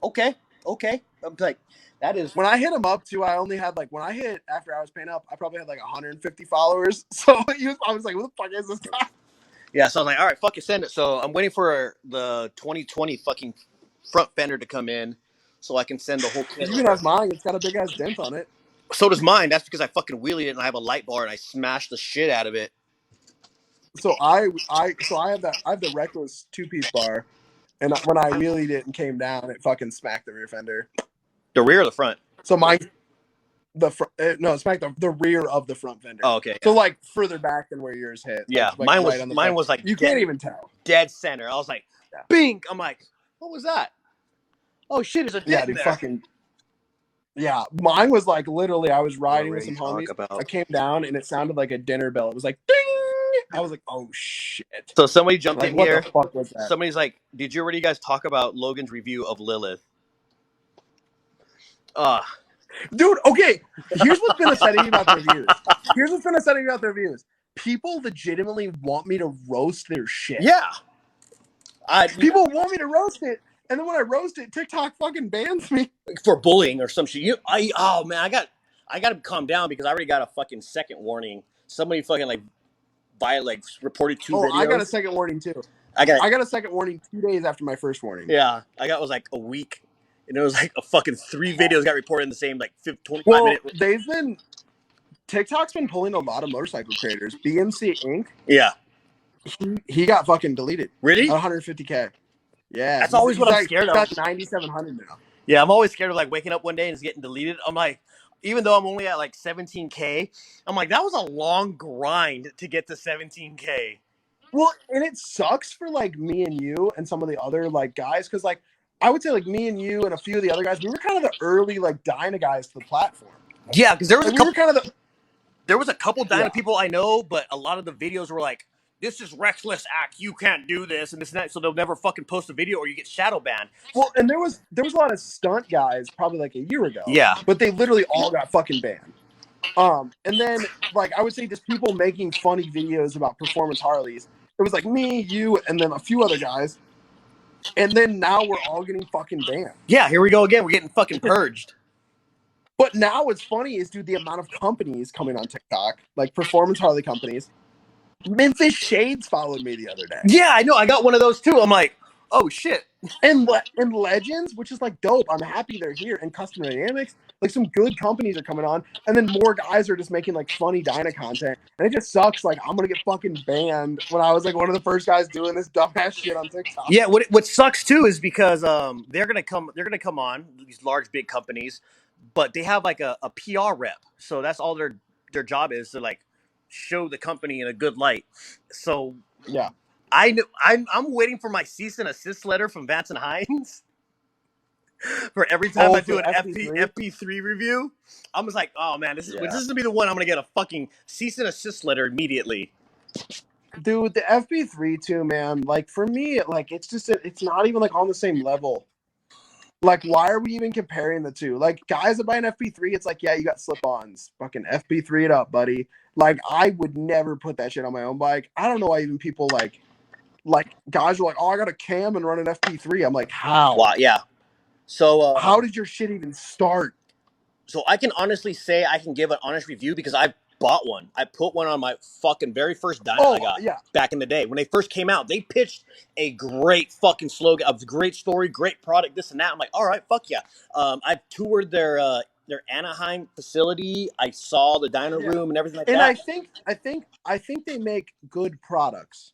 okay. I'm like, that is. When I hit him up too, I only had like, when I hit after I was paying up, I probably had like 150 followers. So I was like, who the fuck is this guy? Yeah, so I was like, all right, fuck it, send it. So I'm waiting for the 2020 fucking front fender to come in so I can send the whole kit. You can have mine. It's got a big ass dent on it. So does mine. That's because I fucking wheelied it and I have a light bar and I smashed the shit out of it. So I have the Reckless 2-piece bar, and when I wheelied it and came down, it fucking smacked the rear fender. The rear or the front? So mine, it smacked the rear of the front fender. Oh, okay. So like further back than where yours hit. Yeah, like mine right was like you can't even tell. Dead center. I was like, bink. I'm like, what was that? Oh shit! There's a dent in there. Fucking. Yeah, mine was like literally. I was riding with some homies. I came down and it sounded like a dinner bell. It was like ding. I was like, oh shit. So somebody jumped in here. What the fuck was that? Somebody's like, did you already guys talk about Logan's review of Lilith? Dude, okay. Here's what's been upsetting about the reviews. People legitimately want me to roast their shit. Yeah. People want me to roast it, and then when I roast it, TikTok fucking bans me for bullying or some shit. Oh man, I got to calm down because I already got a fucking second warning. Somebody fucking reported 2 videos. I got a second warning too. I got a second warning 2 days after my first warning. Yeah, was like a week. And it was like a fucking 3 videos got reported in the same like 25 minute. TikTok's been pulling a lot of motorcycle creators. BMC Inc. Yeah. He got fucking deleted. Really? 150K. Yeah. That's always what I'm scared of. He's got 9,700 now. Yeah, I'm always scared of like waking up one day and it's getting deleted. I'm like, even though I'm only at like 17K, I'm like, that was a long grind to get to 17K. Well, and it sucks for like me and you and some of the other like guys because like I would say like me and you and a few of the other guys, we were kind of the early like Dyna guys to the platform. Yeah, because there was there was a couple Dyna people I know, but a lot of the videos were like, this is reckless act, you can't do this and this and that, so they'll never fucking post a video or you get shadow banned. Well, and there was a lot of stunt guys probably like a year ago. Yeah. But they literally all got fucking banned. And then like I would say just people making funny videos about performance Harleys. It was like me, you, and then a few other guys. And then now we're all getting fucking banned. Yeah, here we go again. We're getting fucking purged. But now what's funny is, dude, the amount of companies coming on TikTok, like performance Harley companies. Memphis Shades followed me the other day. Yeah, I know. I got one of those too. I'm like, oh shit. And Legends, which is like dope. I'm happy they're here. And Custom Dynamics, like some good companies are coming on. And then more guys are just making like funny Dyna content. And it just sucks. Like, I'm going to get fucking banned when I was like one of the first guys doing this dumbass shit on TikTok. Yeah, what sucks too is because they're gonna come on, these large big companies, but they have like a PR rep. So that's all their job is, to like show the company in a good light. So Yeah. I'm waiting for my cease and assist letter from Vance and Hines for every time I do an FP3 review. I'm just like, oh man, this is gonna be the one I'm gonna get a fucking cease and assist letter immediately. Dude, the FP3 too, man. Like for me, like it's just it's not even like on the same level. Like, why are we even comparing the two? Like, guys that buy an FP3, it's like, yeah, you got slip-ons. Fucking FP3 it up, buddy. Like, I would never put that shit on my own bike. I don't know why even people like guys are like, oh, I got a cam and run an FP3. I'm like, how? Wow, yeah. So how did your shit even start? So I can honestly say I can give an honest review because I bought one. I put one on my fucking very first Dyna I got back in the day. When they first came out, they pitched a great fucking slogan, a great story, great product, this and that. I'm like, all right, fuck yeah. I've toured their Anaheim facility. I saw the Dyna room and everything like that. And I think they make good products.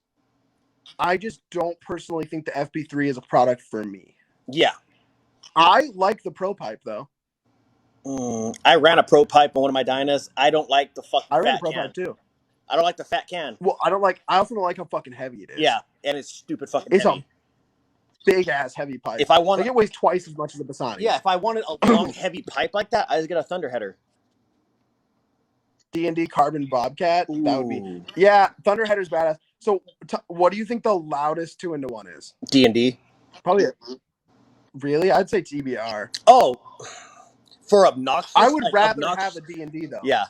I just don't personally think the FP3 is a product for me. Yeah. I like the Pro Pipe though. I ran a Pro Pipe on one of my Dynas. I don't like the fucking I ran fat a Pro can. Pipe too. I don't like the fat can. Well, I also don't like how fucking heavy it is. Yeah, and it's stupid fucking heavy. A big ass heavy pipe. If I want, like it weighs twice as much as the Bassani. Yeah, if I wanted a long heavy pipe like that, I just get a Thunderheader. D&D Carbon Bobcat. Ooh. That would be Thunderheader's badass. So, what do you think the loudest 2-in-1 is? D&D. Probably. Really, I'd say TBR. Oh, for obnoxious. I would rather have a D&D though. Yeah.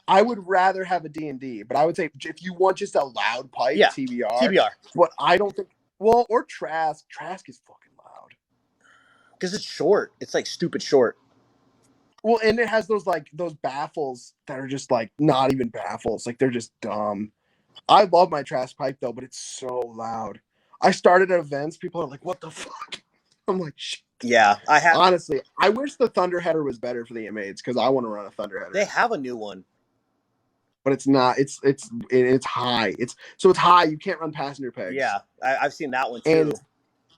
I would rather have a D&D, but I would say if you want just a loud pipe, TBR. But I don't think. Well, or Trask. Trask is fucking loud. Because it's short. It's like stupid short. Well, and it has those baffles that are just like not even baffles. Like they're just dumb. I love my Trask pipe though, but it's so loud. I started at events. People are like, "What the fuck?" I'm like, "Shit." Yeah, I have. Honestly, I wish the Thunderheader was better for the M8s because I want to run a Thunderheader. They have a new one, but it's not. It's high. It's high. You can't run passenger pegs. Yeah, I've seen that one too. And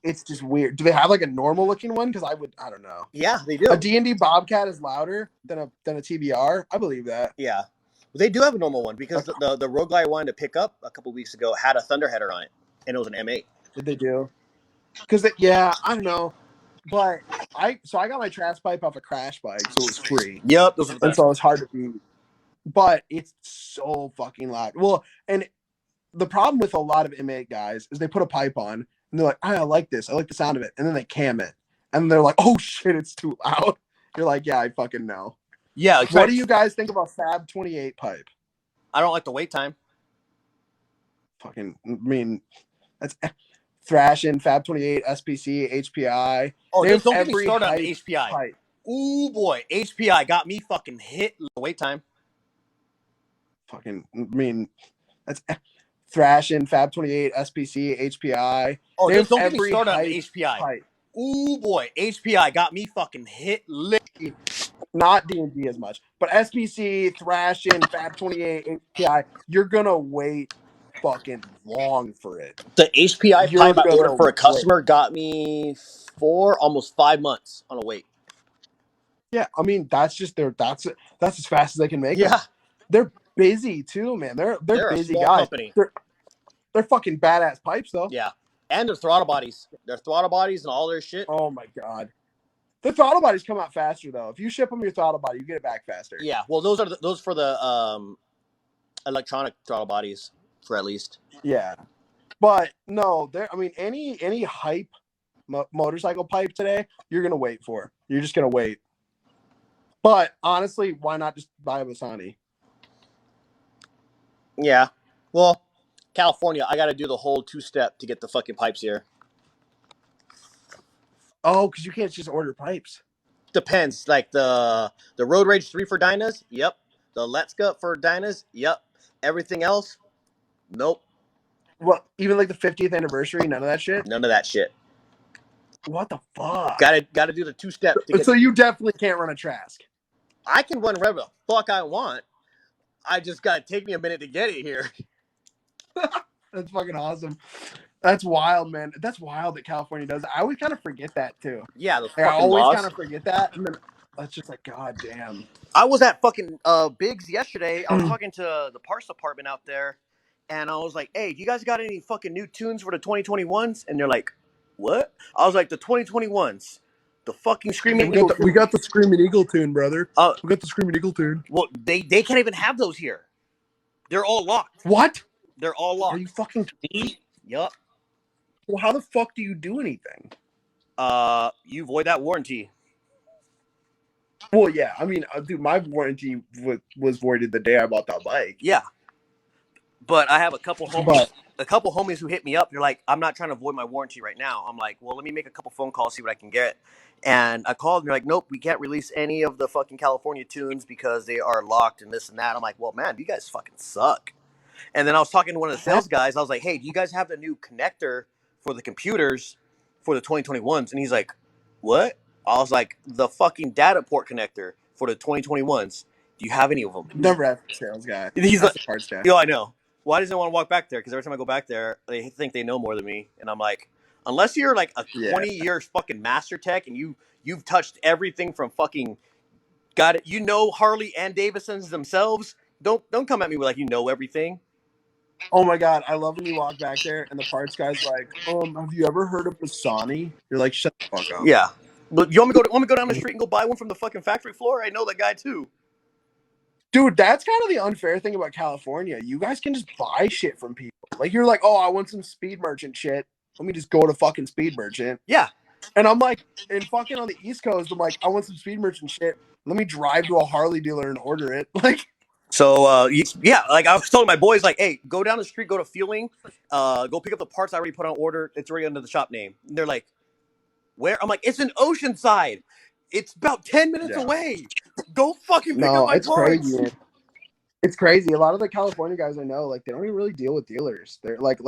it's just weird. Do they have like a normal looking one? Because I don't know. Yeah, they do. A D&D Bobcat is louder than a TBR. I believe that. Yeah, they do have a normal one because the Rogue I wanted to pick up a couple weeks ago had a Thunderheader on it, and it was an M8. Did they do? Because I don't know. But I got my Trask pipe off a Crash Bike, so it was free. Yep, and so it's hard to beat. But it's so fucking loud. Well, and the problem with a lot of M8 guys is they put a pipe on and they're like, I like this. I like the sound of it. And then they cam it. And they're like, oh shit, it's too loud. You're like, yeah, I fucking know. Yeah. Exactly. What do you guys think about Fab 28 pipe? I don't like the wait time. That's Thrashing, Fab 28, SPC, HPI. Oh, don't get me started on the HPI. Pipe. Ooh, boy. HPI got me fucking hit the wait time. That's Thrashing, Fab 28, SPC, HPI. Oh, don't get me started on the HPI. Pipe. Ooh, boy. HPI got me fucking hit. Not D&D as much. But SPC, Thrashing, Fab 28, HPI, you're going to wait fucking long for it. The HPI pipe I ordered for a customer got me almost 5 months on a wait. Yeah, that's as fast as they can make them. They're busy too, man. They're busy guys. Company. They're fucking badass pipes though. Yeah. And their throttle bodies. Their throttle bodies and all their shit. Oh my god. The throttle bodies come out faster though. If you ship them your throttle body, you get it back faster. Yeah. Well, those for the electronic throttle bodies. For at least. Yeah. But no, any hype motorcycle pipe today, you're going to wait for. You're just going to wait. But honestly, why not just buy a Bassani? Yeah. Well, California, I got to do the whole 2-step to get the fucking pipes here. Oh, because you can't just order pipes. Depends. Like the Road Rage 3 for dynas, yep. The Let's Go for dynas, yep. Everything else, nope. Well, even like the 50th anniversary, none of that shit. None of that shit. What the fuck? Gotta do the 2-step to get. So you definitely can't run a Trask. I can run whatever the fuck I want. I just gotta take me a minute to get it here. That's fucking awesome. That's wild, man. That's wild that California does. I always kind of forget that too. Yeah, those Like, I fucking always laws. kind of forget that, and then that's just like, god damn. I was at fucking Biggs yesterday. I was talking to the parts department out there, and I was like, "Hey, do you guys got any fucking new tunes for the 2021s?" And they're like, "What?" I was like, "The 2021s, the fucking Screaming Eagle." We got the Screaming Eagle tune, brother. Uh, We got the Screaming Eagle tune. well, they can't even have those here. They're all locked. What? They're all Are locked. you fucking kidding me? Yup. Well, how the fuck do you do anything? You void that warranty. Well, yeah. I mean, dude, my warranty was voided the day I bought that bike. Yeah. But I have a couple homies who hit me up. They're like, "I'm not trying to void my warranty right now." I'm like, "Well, let me make a couple phone calls, see what I can get." And I called, and they're like, "Nope, we can't release any of the fucking California tunes because they are locked and this and that." I'm like, "Well, man, you guys fucking suck." And then I was talking to one of the sales guys. I was like, "Hey, do you guys have the new connector for the computers for the 2021s?" And he's like, "What?" I was like, "The fucking data port connector for the 2021s. Do you have any of them?" Never had a sales guy. And he's That's like, the parts guy. "Yo, I know. Why doesn't want to walk back there? Because every time I go back there, they think they know more than me." And I'm like, unless you're like a 20-year fucking master tech and you've touched everything from fucking got it, Harley and Davidson's themselves. Don't come at me with like you know everything. Oh my god, I love when you walk back there and the parts guy's like, have you ever heard of Bassani? You're like, shut the fuck up. Yeah, but you want me to go down the street and go buy one from the fucking factory floor? I know that guy too. Dude, that's kind of the unfair thing about California. You guys can just buy shit from people. Like, you're like, oh, I want some Speed Merchant shit. Let me just go to fucking Speed Merchant. Yeah. And I'm like, and fucking on the East Coast, I'm like, I want some Speed Merchant shit. Let me drive to a Harley dealer and order it. Like, so yeah, like I was telling my boys, like, hey, go down the street, go to Fueling, go pick up the parts I already put on order. It's already under the shop name. And they're like, where? I'm like, it's in Oceanside. It's about 10 minutes away. Go fucking pick up my it's parts. crazy, man. It's crazy. A lot of the California guys I know, like, they don't even really deal with dealers. They're like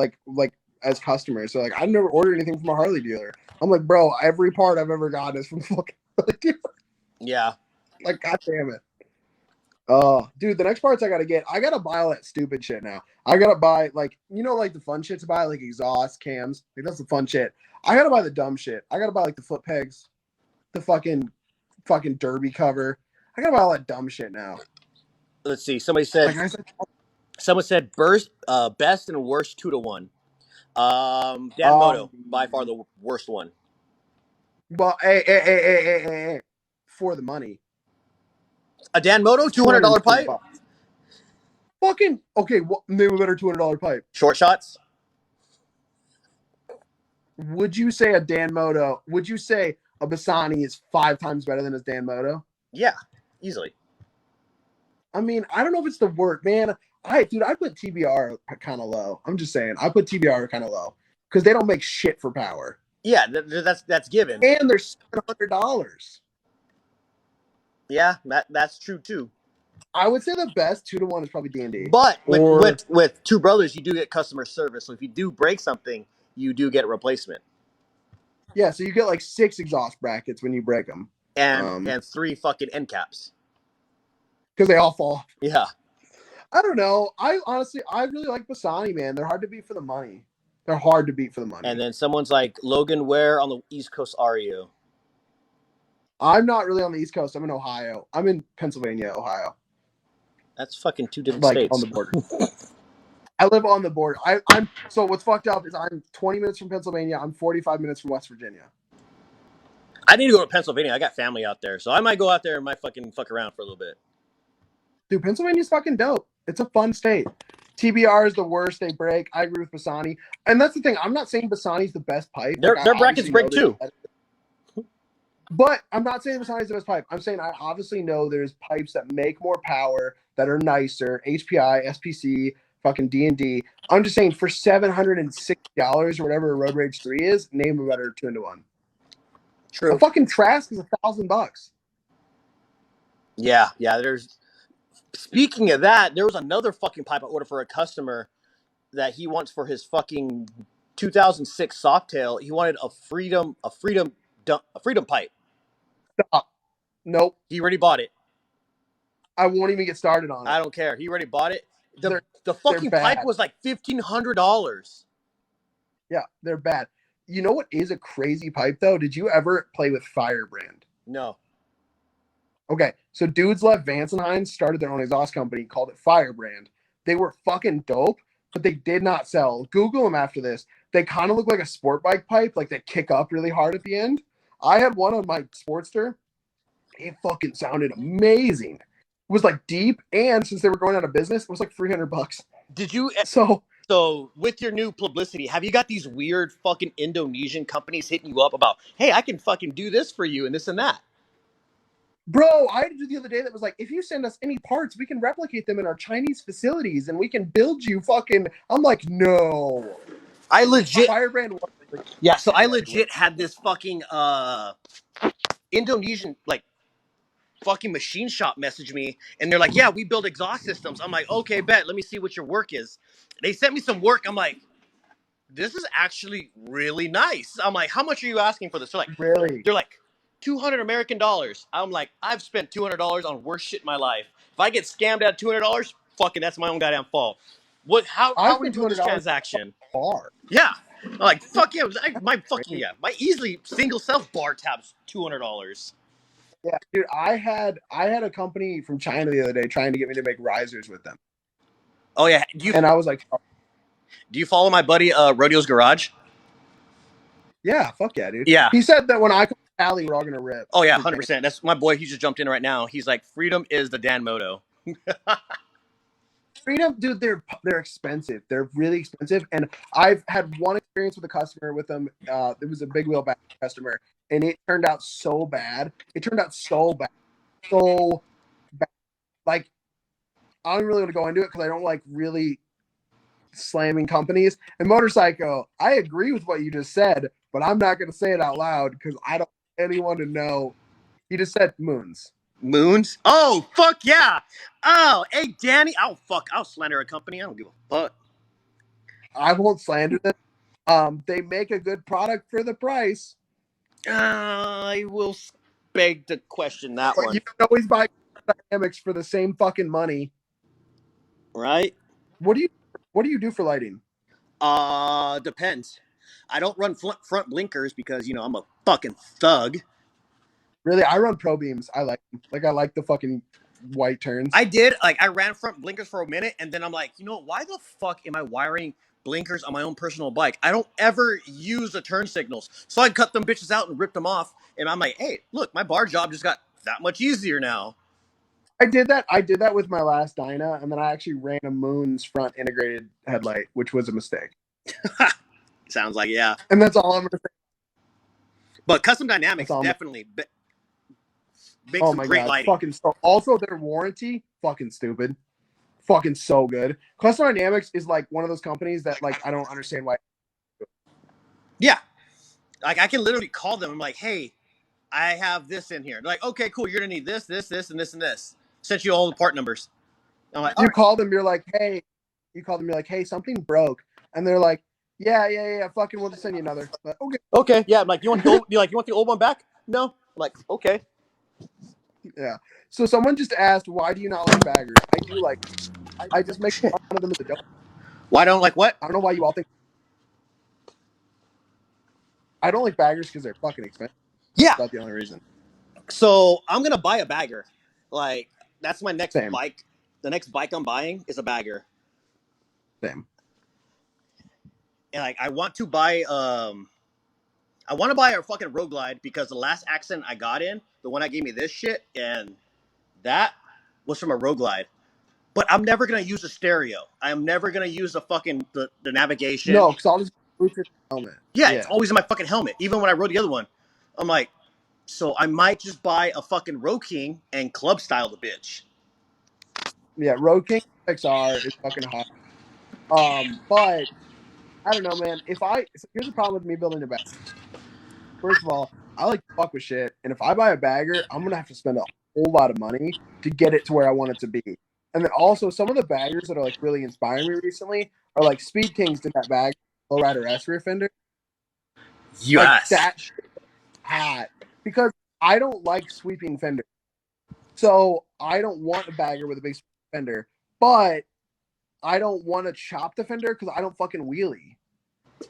as customers. So like, I've never ordered anything from a Harley dealer. I'm like, bro, every part I've ever gotten is from fucking Harley dealer. Yeah. Like, god damn it. Oh, dude, the next parts I gotta buy all that stupid shit now. I gotta buy, like, like the fun shit to buy, like exhaust cams. Like, that's the fun shit. I gotta buy the dumb shit. I gotta buy like the foot pegs, the fucking derby cover. I gotta buy all that dumb shit now. Let's see. Someone said best and worst 2-to-1. Dan Moto, by far the worst one. Well, hey, for the money. A Dan Moto, $200 pipe? Fucking, okay, name a better $200 pipe. Short shots? Would you say a Dan Moto, would you say a Bassani is 5 times better than a Dan Moto? Yeah, easily. I mean, I don't know if it's the word, man. I put TBR kind of low. I'm just saying, I put TBR kind of low because they don't make shit for power. Yeah, that's given. And they're $700. Yeah, that's true too. I would say the best 2-to-1 is probably D&D. But with Two Brothers, you do get customer service. So if you do break something, you do get a replacement. Yeah, so you get like 6 exhaust brackets when you break them. And 3 fucking end caps. Because they all fall off. Yeah. I don't know. I really like Bassani, man. They're hard to beat for the money. And then someone's like, Logan, where on the East Coast are you? I'm not really on the East Coast. I'm in Ohio. I'm in Pennsylvania, Ohio. That's fucking 2 different states. On the border. I live on the border. So what's fucked up is I'm 20 minutes from Pennsylvania. I'm 45 minutes from West Virginia. I need to go to Pennsylvania. I got family out there. So I might go out there and might fucking fuck around for a little bit. Dude, Pennsylvania's fucking dope. It's a fun state. TBR is the worst. They break. I agree with Bassani. And that's the thing. I'm not saying Bassani's the best pipe. Their brackets break too. But I'm not saying Bassani's the best pipe. I'm saying I obviously know there's pipes that make more power, that are nicer, HPI, SPC, fucking D&D. I'm just saying for $760 or whatever a Road Rage 3 is, name a better 2-to-1. A True. fucking Trask is $1,000. Yeah. There's. Speaking of that, there was another fucking pipe I ordered for a customer that he wants for his fucking 2006 Softail. He wanted a freedom pipe. Stop. Nope. He already bought it. I won't even get started on it. I don't care. He already bought it. The They're fucking pipe bad. was like $1,500. Yeah, they're bad. You know what is a crazy pipe though? Did you ever play with Firebrand? No. Okay, so dudes left Vance and Hines, started their own exhaust company, called it Firebrand. They were fucking dope, but they did not sell. Google them after this. They kind of look like a sport bike pipe, like they kick up really hard at the end. I had one on my Sportster. It fucking sounded amazing. It was like deep, and since they were going out of business, it was like $300. Did you? So with your new publicity, have you got these weird fucking Indonesian companies hitting you up about, hey, I can fucking do this for you and this and that? bro, I had to do the other day that was like, if you send us any parts, we can replicate them in our Chinese facilities and we can build you fucking. I'm like, no. I legit. Firebrand. Yeah, so I legit had this fucking Indonesian like fucking machine shop message me, and they're like, yeah, we build exhaust systems. I'm like, okay, bet. Let me see what your work is. They sent me some work. I'm like, this is actually really nice. I'm like, how much are you asking for this? Really? They're like, $200 American. I'm like, I've spent $200 on worse shit in my life. If I get scammed at $200, fucking, that's my own goddamn fault. What? How are we doing this transaction? Bar. Yeah, I'm like, fuck yeah, my easily single self bar tab's $200. Yeah, dude, I had a company from China the other day trying to get me to make risers with them. Oh yeah, and I was like, oh. Do you follow my buddy Rodeo's Garage? Yeah, fuck yeah, dude. Yeah. He said that when I come to Cali, we're all gonna rip. Oh yeah, 100%. That's my boy. He just jumped in right now. He's like, freedom is the Dan Moto. Freedom, dude, they're expensive. They're really expensive. And I've had one experience with a customer with them. It was a big wheel back customer, and it turned out so bad. So bad. Like, I don't really want to go into it because I don't like really slamming companies. And Motorcycle, I agree with what you just said, but I'm not going to say it out loud because I don't want anyone to know. He just said moons. Moons? Oh, fuck yeah. Oh, hey, Danny. Oh, fuck. I'll slander a company. I don't give a fuck. I won't slander them. They make a good product for the price. I will beg to question that but one. You can always buy Dynamics for the same fucking money. Right? What do you do for lighting? Depends. I don't run front blinkers because, I'm a fucking thug. Really? I run pro beams. I like the fucking white turns. I ran front blinkers for a minute, and then I'm like, why the fuck am I wiring blinkers on my own personal bike? I don't ever use the turn signals. So I cut them bitches out and ripped them off, and I'm like, hey, look, my bar job just got that much easier now. I did that with my last Dyna, and then I actually ran a Moon's front integrated headlight, which was a mistake. Sounds like, yeah. And that's all I'm going to say. But Custom Dynamics definitely makes some great lighting. Fucking so. Also, their warranty, fucking stupid. Fucking so good. Custom Dynamics is like one of those companies that like I don't understand why. Yeah. Like I can literally call them. I'm like, hey, I have this in here. They're like, okay, cool. You're going to need this, this, this, and this, and this. Sent you all the part numbers. I'm like, call them, you're like, hey, something broke. And they're like, yeah, fucking we'll just send you another. Like, okay. Yeah, I'm like, you want the old one back? No. I'm like, okay. Yeah. So someone just asked, why do you not like baggers? I just make fun of them as a joke. Why don't like what? I don't know why you all think. I don't like baggers because they're fucking expensive. Yeah. That's the only reason. So I'm going to buy a bagger. Like, that's my next Same. bike. The next bike I'm buying is a bagger. Same. And like, I want to buy a fucking Road Glide because the last accident I got in, the one that gave me this shit, and that was from a Road Glide. But I'm never going to use a stereo. I'm never going to use the fucking, the navigation. No, because I'll just boot your helmet. Yeah, it's always in my fucking helmet. Even when I rode the other one. I'm like, so I might just buy a fucking Road King and club style the bitch. Yeah, Road King XR is fucking hot. But I don't know, man. So here's the problem with me building a bag. First of all, I like to fuck with shit, and if I buy a bagger, I'm gonna have to spend a whole lot of money to get it to where I want it to be. And then also some of the baggers that are like really inspiring me recently are like Speed Kings did that bag, Lowrider S rear fender, like Yes. that shit hat because I don't like sweeping fenders, so I don't want a bagger with a big fender, but I don't want to chop the fender because I don't fucking wheelie.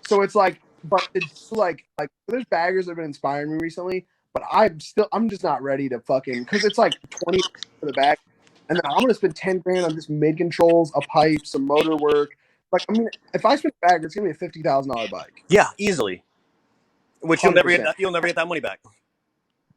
So it's like, but it's like there's baggers that have been inspiring me recently, but I'm just not ready to fucking because it's like 20 for the bag, and then I'm gonna spend 10 grand on just mid controls, a pipe, some motor work. Like I mean, if I spend a bagger, it's gonna be a $50,000 bike, Yeah, easily. Which you'll never get 100%. you'll never get that money back.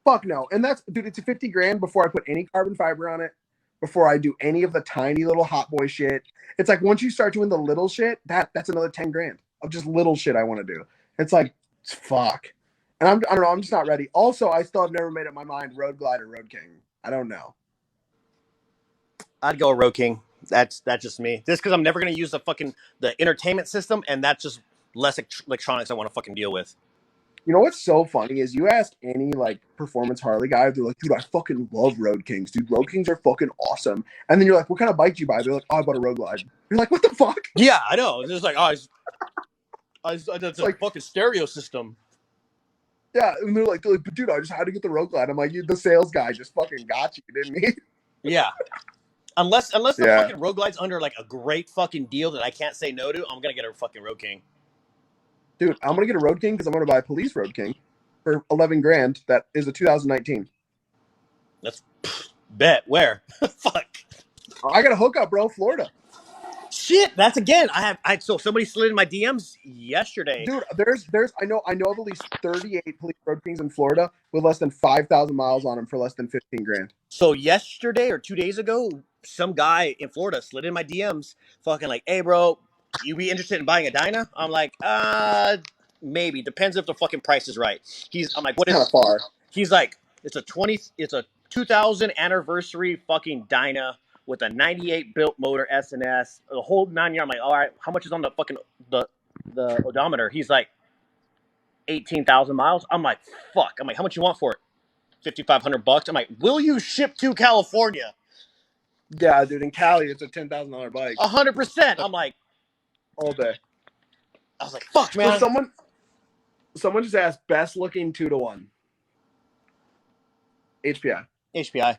Fuck no, and that's dude. It's a 50 grand before I put any carbon fiber on it, before I do any of the tiny little hot boy shit. It's like once you start doing the little shit, that's another 10 grand of just little shit I want to do. It's like fuck, and I don't know. I'm just not ready. Also, I still have never made up my mind. Road Glide or Road King. I don't know. I'd go Road King. That's just me. Just because I'm never gonna use the entertainment system, and that's just less electronics I want to fucking deal with. You know what's so funny is you ask any like performance Harley guy, they're like, dude, I fucking love Road Kings, dude. Road Kings are fucking awesome. And then you're like, what kind of bike do you buy? They're like, oh, I bought a Road Glide. You're like, what the fuck? Yeah, I know. It's just like, oh, that's a Like, fucking stereo system. yeah, and they're like, but dude, I just had to get the Road Glide. I'm like, the sales guy just fucking got you, didn't he? Yeah. Unless the Yeah. fucking Road Glide's under like a great fucking deal that I can't say no to, I'm gonna get a fucking Road King. Dude, I'm gonna get a Road King because I'm gonna buy a police Road King for 11 grand. That is a 2019. Let's bet where. Fuck. I got a hookup, bro. Florida. Shit, that's again. So somebody slid in my DMs yesterday. Dude, there's I know of at least 38 police Road Kings in Florida with less than 5,000 miles on them for less than 15 grand. So yesterday or 2 days ago, some guy in Florida slid in my DMs, fucking like, "Hey, bro, you be interested in buying a Dyna?" I'm like, maybe. Depends if the fucking price is right. I'm like, It's what kind is? of far. He's like, it's a 2000 anniversary fucking Dyna with a 98 built motor S&S, the whole 9 year. I'm like, all right, how much is on the fucking the odometer? He's like, 18,000 miles. I'm like, fuck. I'm like, how much you want for it? $5,500. I'm like, will you ship to California? Yeah, dude, in Cali, it's a $10,000 bike 100%. I'm like, all day. I was like, fuck, So man. someone just asked best looking 2-to-1. HPI. HPI.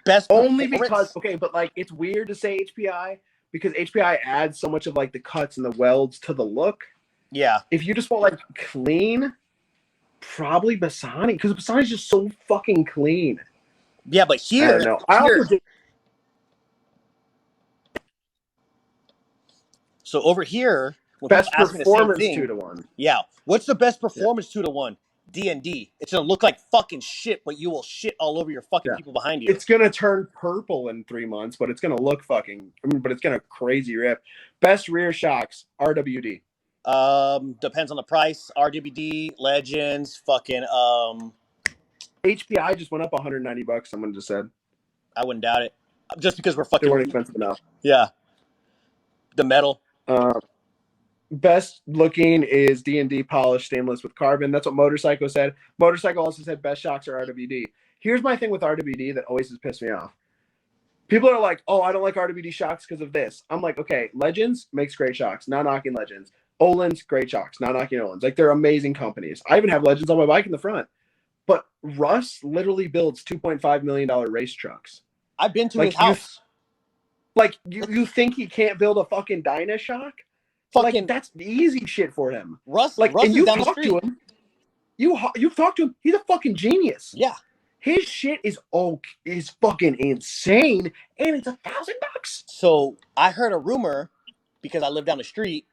Best only performance? because okay, but like it's weird to say HPI because HPI adds so much of like the cuts and the welds to the look. Yeah. If you just want like clean, probably Bassani because Bassani's just so fucking clean. Yeah, but here, I don't know. I also did. So over here, when Best people ask me the performance same thing, 2-to-1. yeah, what's the best performance 2-to-1? D&D. It's gonna look like fucking shit, but you will shit all over your fucking people behind you. It's gonna turn purple in 3 months, but it's gonna look fucking. But it's gonna crazy rip. Best rear shocks RWD. Depends on the price. RWD, Legends, fucking HPI just went up $190. Someone just said. I wouldn't doubt it. Just because we're They fucking weren't expensive enough. Yeah. The metal. Best looking is D&D polished stainless with carbon. That's what Motorcycle said. Motorcycle also said best shocks are RWD. Here's my thing with RWD that always has pissed me off. People are like, oh, I don't like RWD shocks because of this. I'm like, okay, Legends makes great shocks. Not knocking Legends. Olin's great shocks. Not knocking Olin's. Like, they're amazing companies. I even have Legends on my bike in the front. But Russ literally builds $2.5 million race trucks. I've been to his house. You think he can't build a fucking Dyna shock? Fucking like that's easy shit for him. Russ, like, Russ and is you down the talk street. to him. You've talked to him. He's a fucking genius. Yeah, his shit is fucking insane, and it's $1,000. So I heard a rumor because I live down the street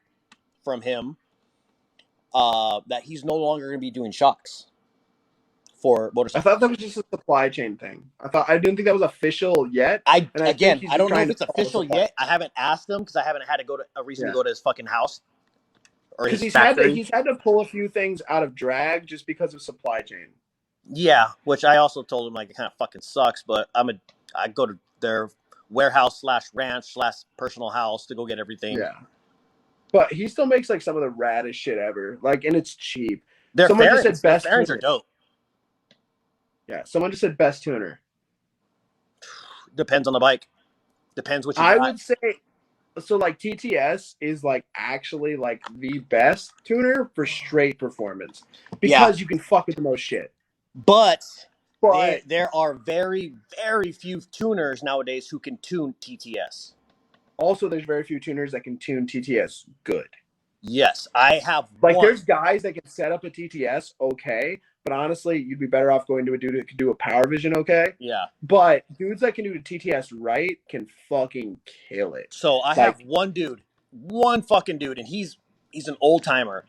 from him that he's no longer going to be doing shocks for motorcycles. I thought that was just a supply chain thing. I didn't think that was official yet. I don't know if it's official yet. I haven't asked him because I haven't had to go to his fucking house or his he's factory. He's had to pull a few things out of drag just because of supply chain. Yeah, which I also told him like it kind of fucking sucks, but I go to their warehouse / ranch / personal house to go get everything. Yeah, but he still makes like some of the raddest shit ever. Like, and it's cheap. Their Someone just said fairings, their best fairings are tuner. dope. Yeah, someone just said best tuner. Depends on the bike. Depends what you I got. would say so. Like TTS is like actually like the best tuner for straight performance Yeah, because you can fuck with the most shit. but But there are very, very few tuners nowadays who can tune TTS. also, there's very few tuners that can tune TTS good. Yes, I have Like, one. there's guys that can set up a TTS okay, but honestly, you'd be better off going to a dude that can do a Power Vision okay. Yeah. But dudes that can do the TTS right can fucking kill it. So I have Like, one dude, one fucking dude, and he's an old timer.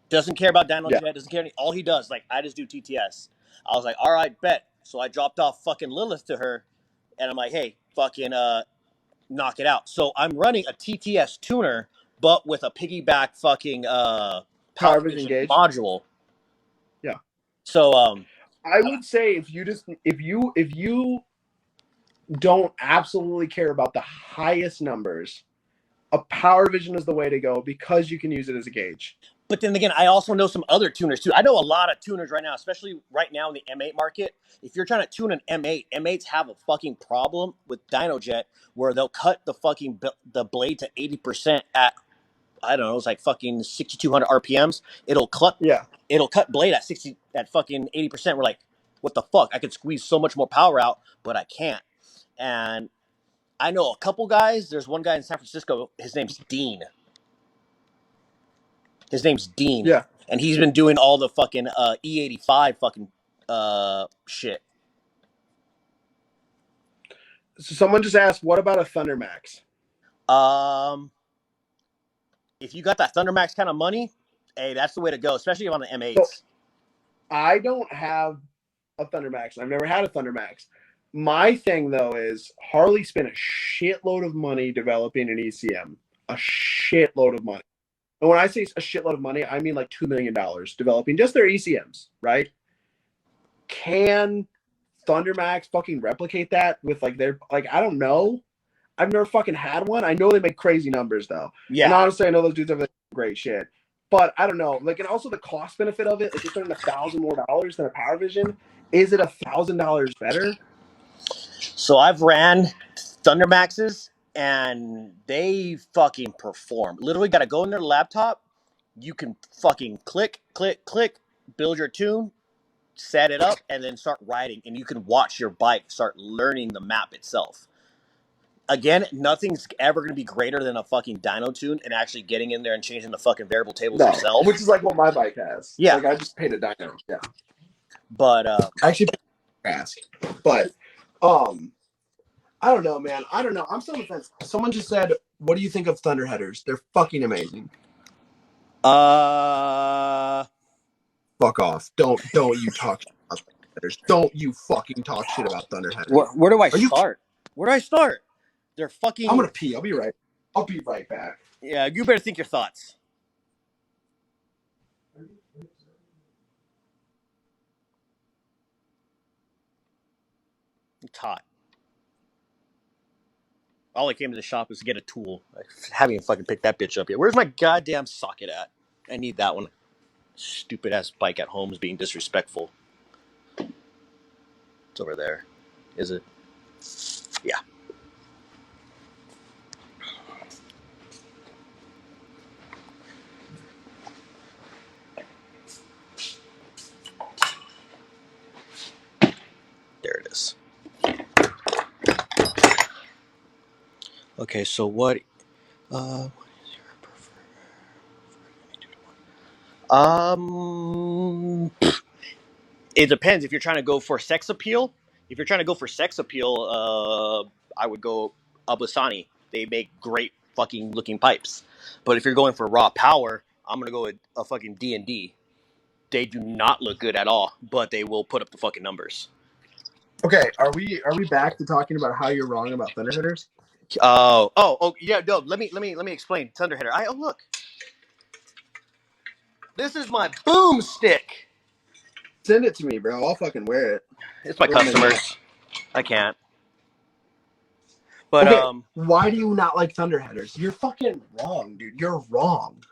Doesn't care about dyno yeah, jet. Doesn't care. All he does, like, I just do TTS. I was like, all right, bet. So I dropped off fucking Lilith to her, and I'm like, hey, fucking knock it out. So I'm running a TTS tuner, but with a piggyback fucking Power Power Vision Vision gauge. module. Yeah. So I would say if you don't absolutely care about the highest numbers, a Power Vision is the way to go because you can use it as a gauge. but then again, I also know some other tuners too. I know a lot of tuners right now, especially right now in the M8 market. If you're trying to tune an M8, M8s have a fucking problem with dynojet where they'll cut the fucking the blade to 80% at, I don't know, it's like fucking 6,200 RPMs. Yeah. It'll cut blade at 60 at fucking 80%. We're like, what the fuck? I could squeeze so much more power out, but I can't. And I know a couple guys. There's one guy in San Francisco. His name's Dean. Yeah. And he's been doing all the fucking E85 fucking shit. So someone just asked, what about a Thunder Max? Um, if you got that Thundermax kind of money, hey, that's the way to go, especially on the So M8s. I don't have a Thunder Max. I've never had a Thunder Max. My thing though is Harley spent a shitload of money developing an ECM. A shitload of money. And when I say a shitload of money, I mean like $2 million developing just their ECMs, right? Can Thunder Max fucking replicate that with like their like I don't know. I've never fucking had one. I know they make crazy numbers though. Yeah. And honestly, I know those dudes have great shit. But I don't know. Like, and also the cost benefit of it, like you're spending $1,000 more than a Power Vision. Is it $1,000 better? So I've ran Thundermaxes and they fucking perform. Literally got to go in their laptop. You can fucking click, click, click, build your tune, set it up, and then start riding. And you can watch your bike start learning the map itself. Again, nothing's ever going to be greater than a fucking dyno tune and actually getting in there and changing the fucking variable tables No, yourself. which is like what my bike has. Yeah. Like I just paid a dyno. Yeah. But I actually ask. But I don't know, man. I don't know. I'm still on the fence. Someone just said, what do you think of Thunder Headers? They're fucking amazing. uh Fuck off. Don't you talk shit about Thunder Headers. Don't you fucking talk shit about Thunder Headers. where do I Are you start? Where do I start? They're fucking. I'm gonna pee. I'll be right back. Yeah, you better think your thoughts. It's hot. All I came to the shop was to get a tool. I haven't even fucking picked that bitch up yet. Where's my goddamn socket at? I need that one. Stupid ass bike at home is being disrespectful. It's over there. Is it? Yeah. There it is. Okay, so what is your it depends if you're trying to go for sex appeal. If you're trying to go for sex appeal, I would go Abusani. They make great fucking looking pipes. But if you're going for raw power, I'm gonna go with a fucking D&D. They do not look good at all, but they will put up the fucking numbers. Okay, are we back to talking about how you're wrong about Thunder Headers? Oh, yeah, no. Let me explain. Thunderheader. Look. This is my boomstick. Send it to me, bro. I'll fucking wear it. It's my customers. I can't. But okay, why do you not like Thunder Headers? You're fucking wrong, dude. You're wrong.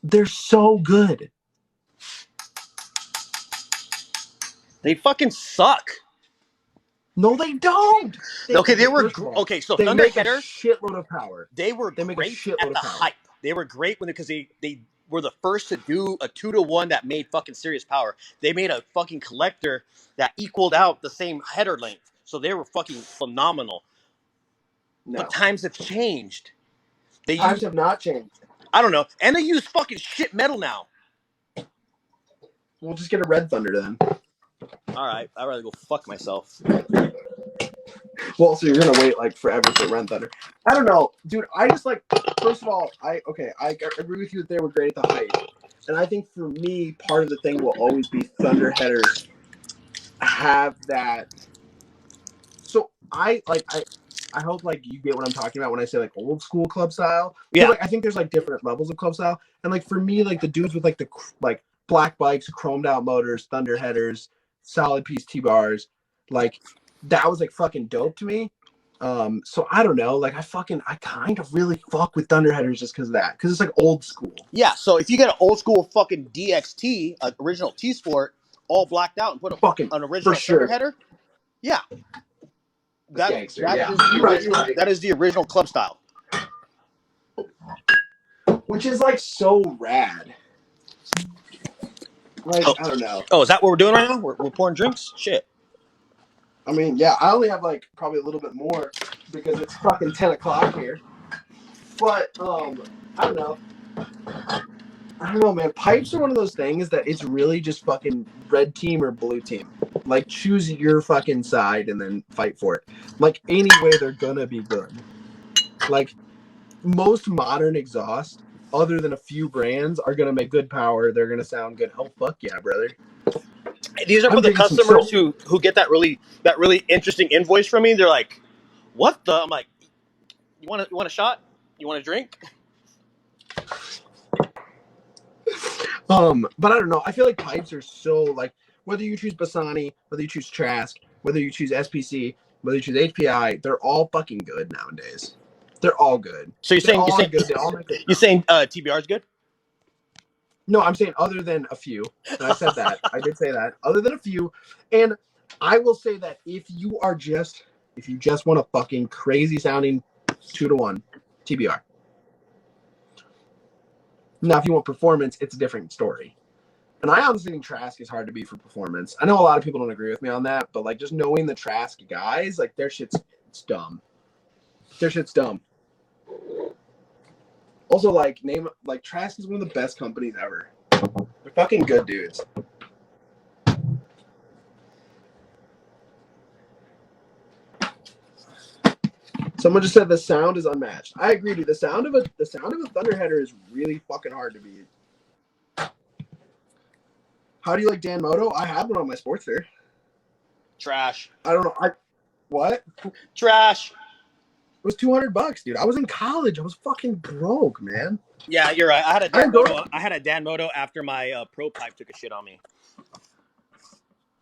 They're so good. They fucking suck. No, they don't. They were first of all, okay. So they Thunder make a Header, shitload of power. they were They make a great shitload at the of power. hype. They were great because they were the first to do a 2-to-1 that made fucking serious power. They made a fucking collector that equaled out the same header length. So they were fucking phenomenal. No, But times have changed. times have not changed. I don't know. And they use fucking shit metal now. We'll just get a Red Thunder then. All right, I'd rather go fuck myself. Well, so you're gonna wait like forever for Red Thunder. I don't know, dude. I just like. First of all, I agree with you that they were great at the height, and I think for me, part of the thing will always be Thunder Headers have that. So I hope like you get what I'm talking about when I say like old school club style. Yeah. Like I think there's like different levels of club style, and like for me, like the dudes with like the like black bikes, chromed out motors, Thunder Headers, solid piece Tbars, like that was like fucking dope to me. So I don't know, like I kind of really fuck with Thunder Headers just because of that, because it's like old school. Yeah, so if you get an old school fucking DXT, original T Sport, all blacked out and put an original Thunder Header, yeah. That is the original club style. Which is like so rad. Like, I don't know. Oh, is that what we're doing right now? We're pouring drinks? Shit. I mean, yeah, I only have like probably a little bit more because it's fucking 10 o'clock here. But I don't know. I don't know, man. Pipes are one of those things that it's really just fucking red team or blue team. Like, choose your fucking side and then fight for it. Like, anyway, they're gonna be good. Like, most modern exhaust, other than a few brands, are gonna make good power. They're gonna sound good. Oh, fuck yeah, brother. These are for the customers who get that really interesting invoice from me. They're like, "What the?" I'm like, "You want a shot? You want a drink?" But I don't know. I feel like pipes are so like whether you choose Bassani, whether you choose Trask, whether you choose SPC, whether you choose HPI, they're all fucking good nowadays. They're all good. So you're saying TBR is good? No, I'm saying other than a few. And I said that. I did say that. Other than a few. And I will say that if you just want a fucking crazy sounding 2-to-1 TBR. Now, if you want performance, it's a different story. And I honestly think Trask is hard to beat for performance. I know a lot of people don't agree with me on that, but like just knowing the Trask guys, like their shit's dumb. Their shit's dumb. Also, like Trask is one of the best companies ever. They're fucking good dudes. Someone just said the sound is unmatched. I agree, dude. The sound of a Thunderheader is really fucking hard to beat. How do you like Dan Moto? I had one on my Sportster. Trash. I don't know. What? Trash. It was $200, dude. I was in college. I was fucking broke, man. Yeah, you're right. I had a Dan Moto after my pro pipe took a shit on me.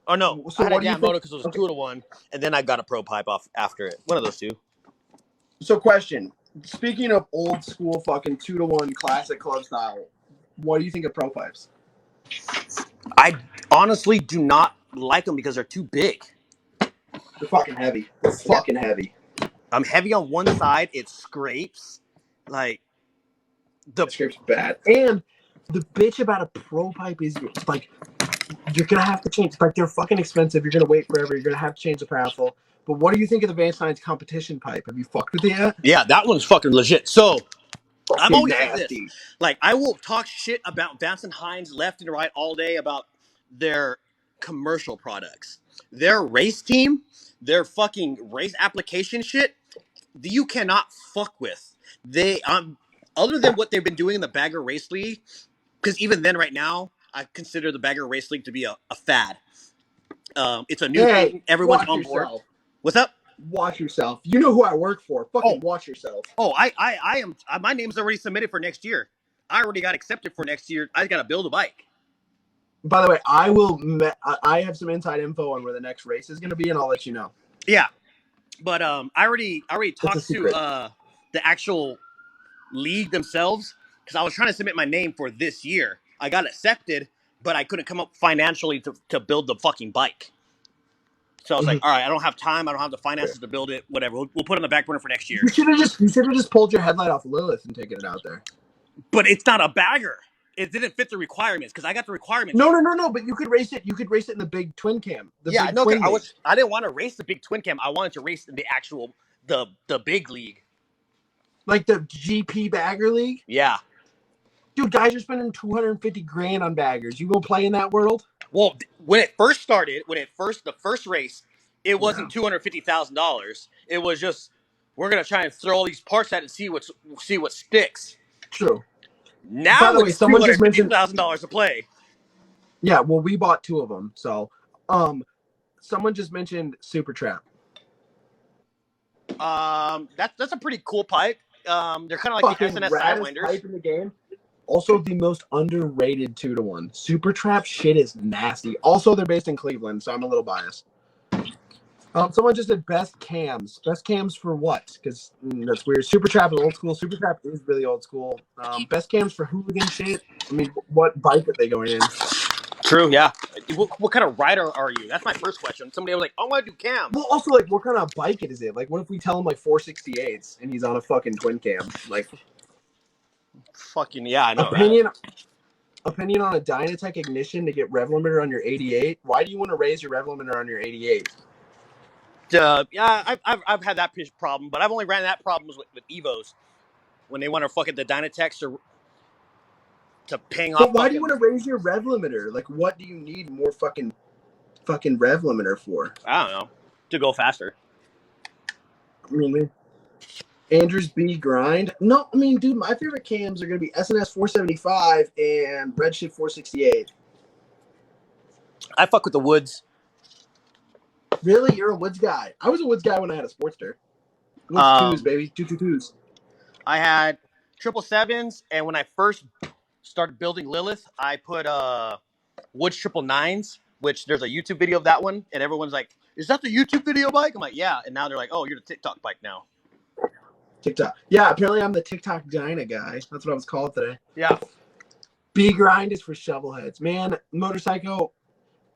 Oh no, so I had a Dan Moto because it was 2-to-1, and then I got a pro pipe off after it. One of those two. So, question. Speaking of old school fucking 2-to-1 classic club style, what do you think of pro pipes? I honestly do not like them because they're too big. They're fucking heavy. They're fucking heavy. I'm heavy on one side. It scrapes. Like the scrape's bad. And the bitch about a pro pipe is like you're gonna have to change. It's like they're fucking expensive. You're gonna wait forever. You're gonna have to change the paraffin. But what do you think of the Van Stein's competition pipe? Have you fucked with it yet? Yeah, that one's fucking legit. So I'm always nasty. like this. Like I will talk shit about Vance and Hines left and right all day about their commercial products. Their race team, their fucking race application shit, you cannot fuck with. They other than what they've been doing in the Bagger Race League, because even then right now, I consider the Bagger Race League to be a fad. It's a new thing. Everyone's on board. What's up? Watch yourself. You know who I work for. Fucking watch yourself. Oh, I am. My name's already submitted for next year. I already got accepted for next year. I got to build a bike. By the way, I have some inside info on where the next race is going to be, and I'll let you know. Yeah, but I already talked to the actual league themselves. because I was trying to submit my name for this year. I got accepted, but I couldn't come up financially to build the fucking bike. So I was like, all right, I don't have time. I don't have the finances to build it. Whatever. We'll put it on the back burner for next year. You should have just pulled your headlight off Lilith and taken it out there. But it's not a bagger. It didn't fit the requirements because I got the requirements. No. But you could race it. You could race it in the big twin cam. I didn't want to race the big twin cam. I wanted to race in the actual the big league, like the GP bagger league. Yeah, dude, guys are spending $250,000 on baggers. You go play in that world? Well, when it first started, the first race, it wasn't $250,000. It was just we're gonna try and throw all these parts at it and see what sticks. True. Now by the way, it's someone just mentioned $250,000 to play. Yeah, well, we bought 2 of them. So, someone just mentioned Super Trap. That's a pretty cool pipe. They're kind of like the SNS Sidewinders. Pipe in the game. Also, the most underrated 2-to-1. Super Trap shit is nasty. Also, they're based in Cleveland, so I'm a little biased. Someone just said best cams. Best cams for what? Because that's weird. Super Trap is old school. Super Trap is really old school. Best cams for hooligan shit. I mean, what bike are they going in? True, yeah. What kind of rider are you? That's my first question. Somebody was like, I want to do cams. Well, also, like, what kind of bike is it? Like, what if we tell him, like, 468s and he's on a fucking twin cam? Like, fucking, yeah, I know. Opinion on a Dynatech ignition to get rev limiter on your 88? Why do you want to raise your rev limiter on your 88? Yeah, I've had that problem, but I've only ran that problem with Evos when they want to fucking the Dynatechs to ping off. But why do you want to raise your rev limiter? Like, what do you need more fucking rev limiter for? I don't know. To go faster. I mean, Andrews B grind? No, I mean, dude, my favorite cams are going to be SNS 475 and Redshift 468. I fuck with the Woods. Really? You're a Woods guy. I was a Woods guy when I had a Sportster. Woods 2s, baby. 222s. I had 777s, and when I first started building Lilith, I put Woods 999s, which there's a YouTube video of that one, and everyone's like, is that the YouTube video bike? I'm like, yeah. And now they're like, oh, you're the TikTok bike now. TikTok. Yeah, apparently I'm the TikTok Dyna guy. That's what I was called today. Yeah. B grind is for shovelheads. Man, motorcycle...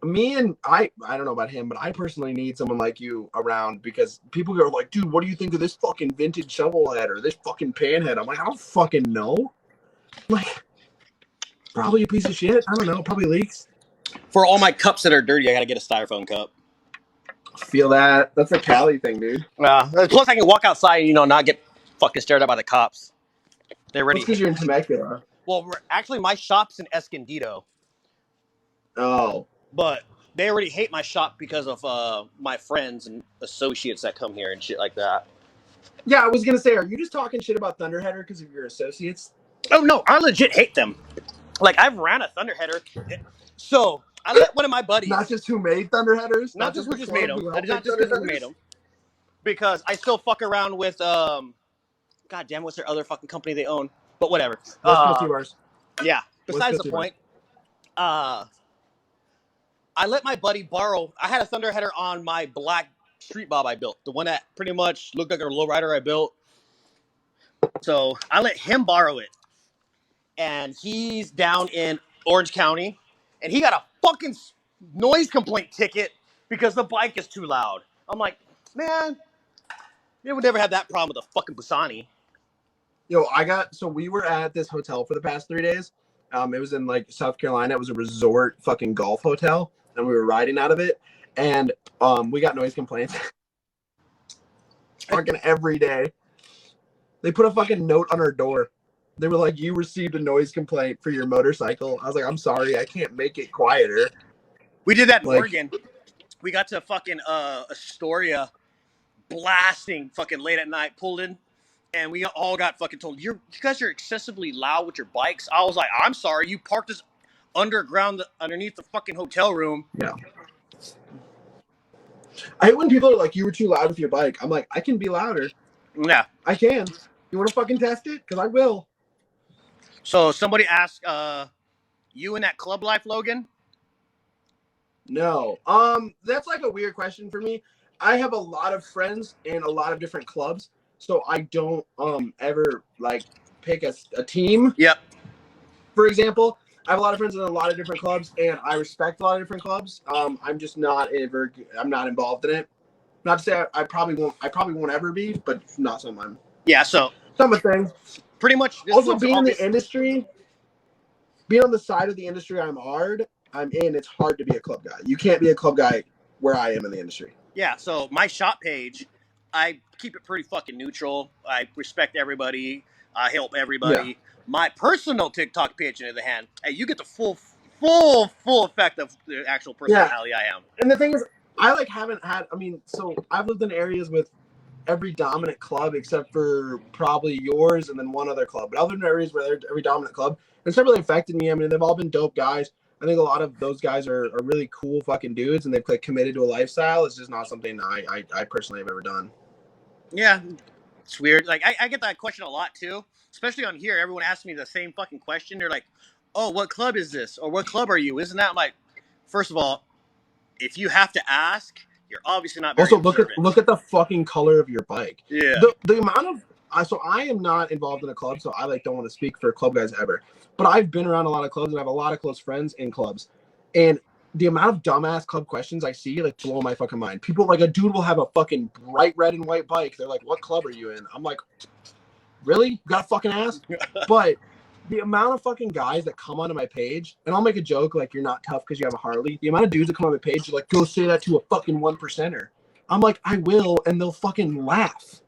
I don't know about him, but I personally need someone like you around because people are like, dude, what do you think of this fucking vintage shovel head or this fucking pan head? I'm like, I don't fucking know. I'm like, probably a piece of shit. I don't know. Probably leaks. For all my cups that are dirty, I gotta get a styrofoam cup. Feel that. That's a Cali thing, dude. Plus, I can walk outside and, not get fucking stared at by the cops. They're ready. That's because you're in Temecula. Well, actually, my shop's in Escondido. Oh. But they already hate my shop because of my friends and associates that come here and shit like that. Yeah, I was going to say, are you just talking shit about Thunderheader because of your associates? Oh, no, I legit hate them. Like, I've ran a Thunderheader. So, I let one of my buddies... Not just who made Thunderheaders? Not just who just made them. Not just who made them. Because I still fuck around with... God damn, what's their other fucking company they own? But whatever. Tbars. Yeah, besides the point. I let my buddy borrow. I had a Thunderheader on my black Street Bob I built, the one that pretty much looked like a lowrider I built. So I let him borrow it, and he's down in Orange County, and he got a fucking noise complaint ticket because the bike is too loud. I'm like, man, you would never have that problem with a fucking Busani. Yo, we were at this hotel for the past 3 days. It was in like South Carolina. It was a resort fucking golf hotel. And we were riding out of it, and we got noise complaints fucking every day. They put a fucking note on our door. They were like, you received a noise complaint for your motorcycle. I was like, I'm sorry, I can't make it quieter. We did that in Oregon. We got to fucking Astoria, blasting fucking late at night, pulled in, and we all got fucking told, you guys are excessively loud with your bikes. I was like, I'm sorry, you parked this underground underneath the fucking hotel room. Yeah. I hate when people are like, you were too loud with your bike. I'm like, I can be louder. Yeah. I can. You want to fucking test it? Because I will. So somebody asked, you in that club life, Logan? No. That's like a weird question for me. I have a lot of friends in a lot of different clubs, so I don't ever like pick a team. Yep. For example, I have a lot of friends in a lot of different clubs, and I respect a lot of different clubs. I'm just not I'm not involved in it. Not to say I probably won't ever be, but not something. Yeah. So Some of the things. pretty much this Also, one's being in obvious. the industry, being on the side of the industry I'm in, it's hard to be a club guy. You can't be a club guy where I am in the industry. Yeah, so my shop page, I keep it pretty fucking neutral. I respect everybody. I help everybody. Yeah. My personal TikTok page, on the other hand, hey, you get the full effect of the actual personality I am. And the thing is, I haven't had. I mean, so I've lived in areas with every dominant club except for probably yours and then one other club. But I've lived in areas where there's every dominant club. It's not really affected me. I mean, they've all been dope guys. I think a lot of those guys are really cool fucking dudes, and they've committed to a lifestyle. It's just not something I personally have ever done. Yeah, it's weird. Like I get that question a lot too, especially on here. Everyone asks me the same fucking question. They're like, "Oh, what club is this? Or what club are you? Isn't that?" I'm like, first of all, if you have to ask, you're obviously not very also observant. look at the fucking color of your bike. Yeah. The amount of so I am not involved in a club, so I don't want to speak for club guys ever. But I've been around a lot of clubs and I have a lot of close friends in clubs. And the amount of dumbass club questions I see blow my fucking mind. People a dude will have a fucking bright red and white bike. They're like, "What club are you in?" I'm like, "Really? You got a fucking ass?" But the amount of fucking guys that come onto my page, and I'll make a joke like, "You're not tough because you have a Harley." The amount of dudes that come on my page are like, "Go say that to a fucking 1%er." I'm like, "I will," and they'll fucking laugh.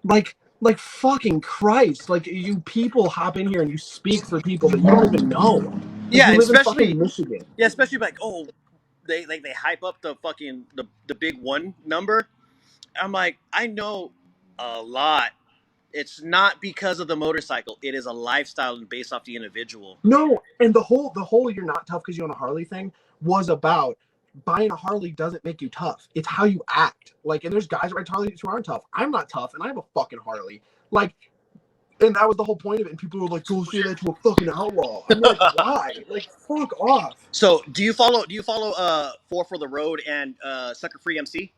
Like fucking Christ! Like, you people hop in here and you speak for people that you don't even know. Yeah, you live especially in fucking Michigan. Yeah, especially like, oh, they hype up the fucking the big one number. I'm like, I know a lot. It's not because of the motorcycle. It is a lifestyle and based off the individual. No, and the whole "you're not tough because you own a Harley" thing was about buying a Harley doesn't make you tough. It's how you act. And there's guys that ride Harleys who aren't tough. I'm not tough, and I have a fucking Harley. And that was the whole point of it. And people were like, "Go say that to a fucking outlaw." I'm like, why? Fuck off. So do you follow Four for the Road and Sucker Free MC?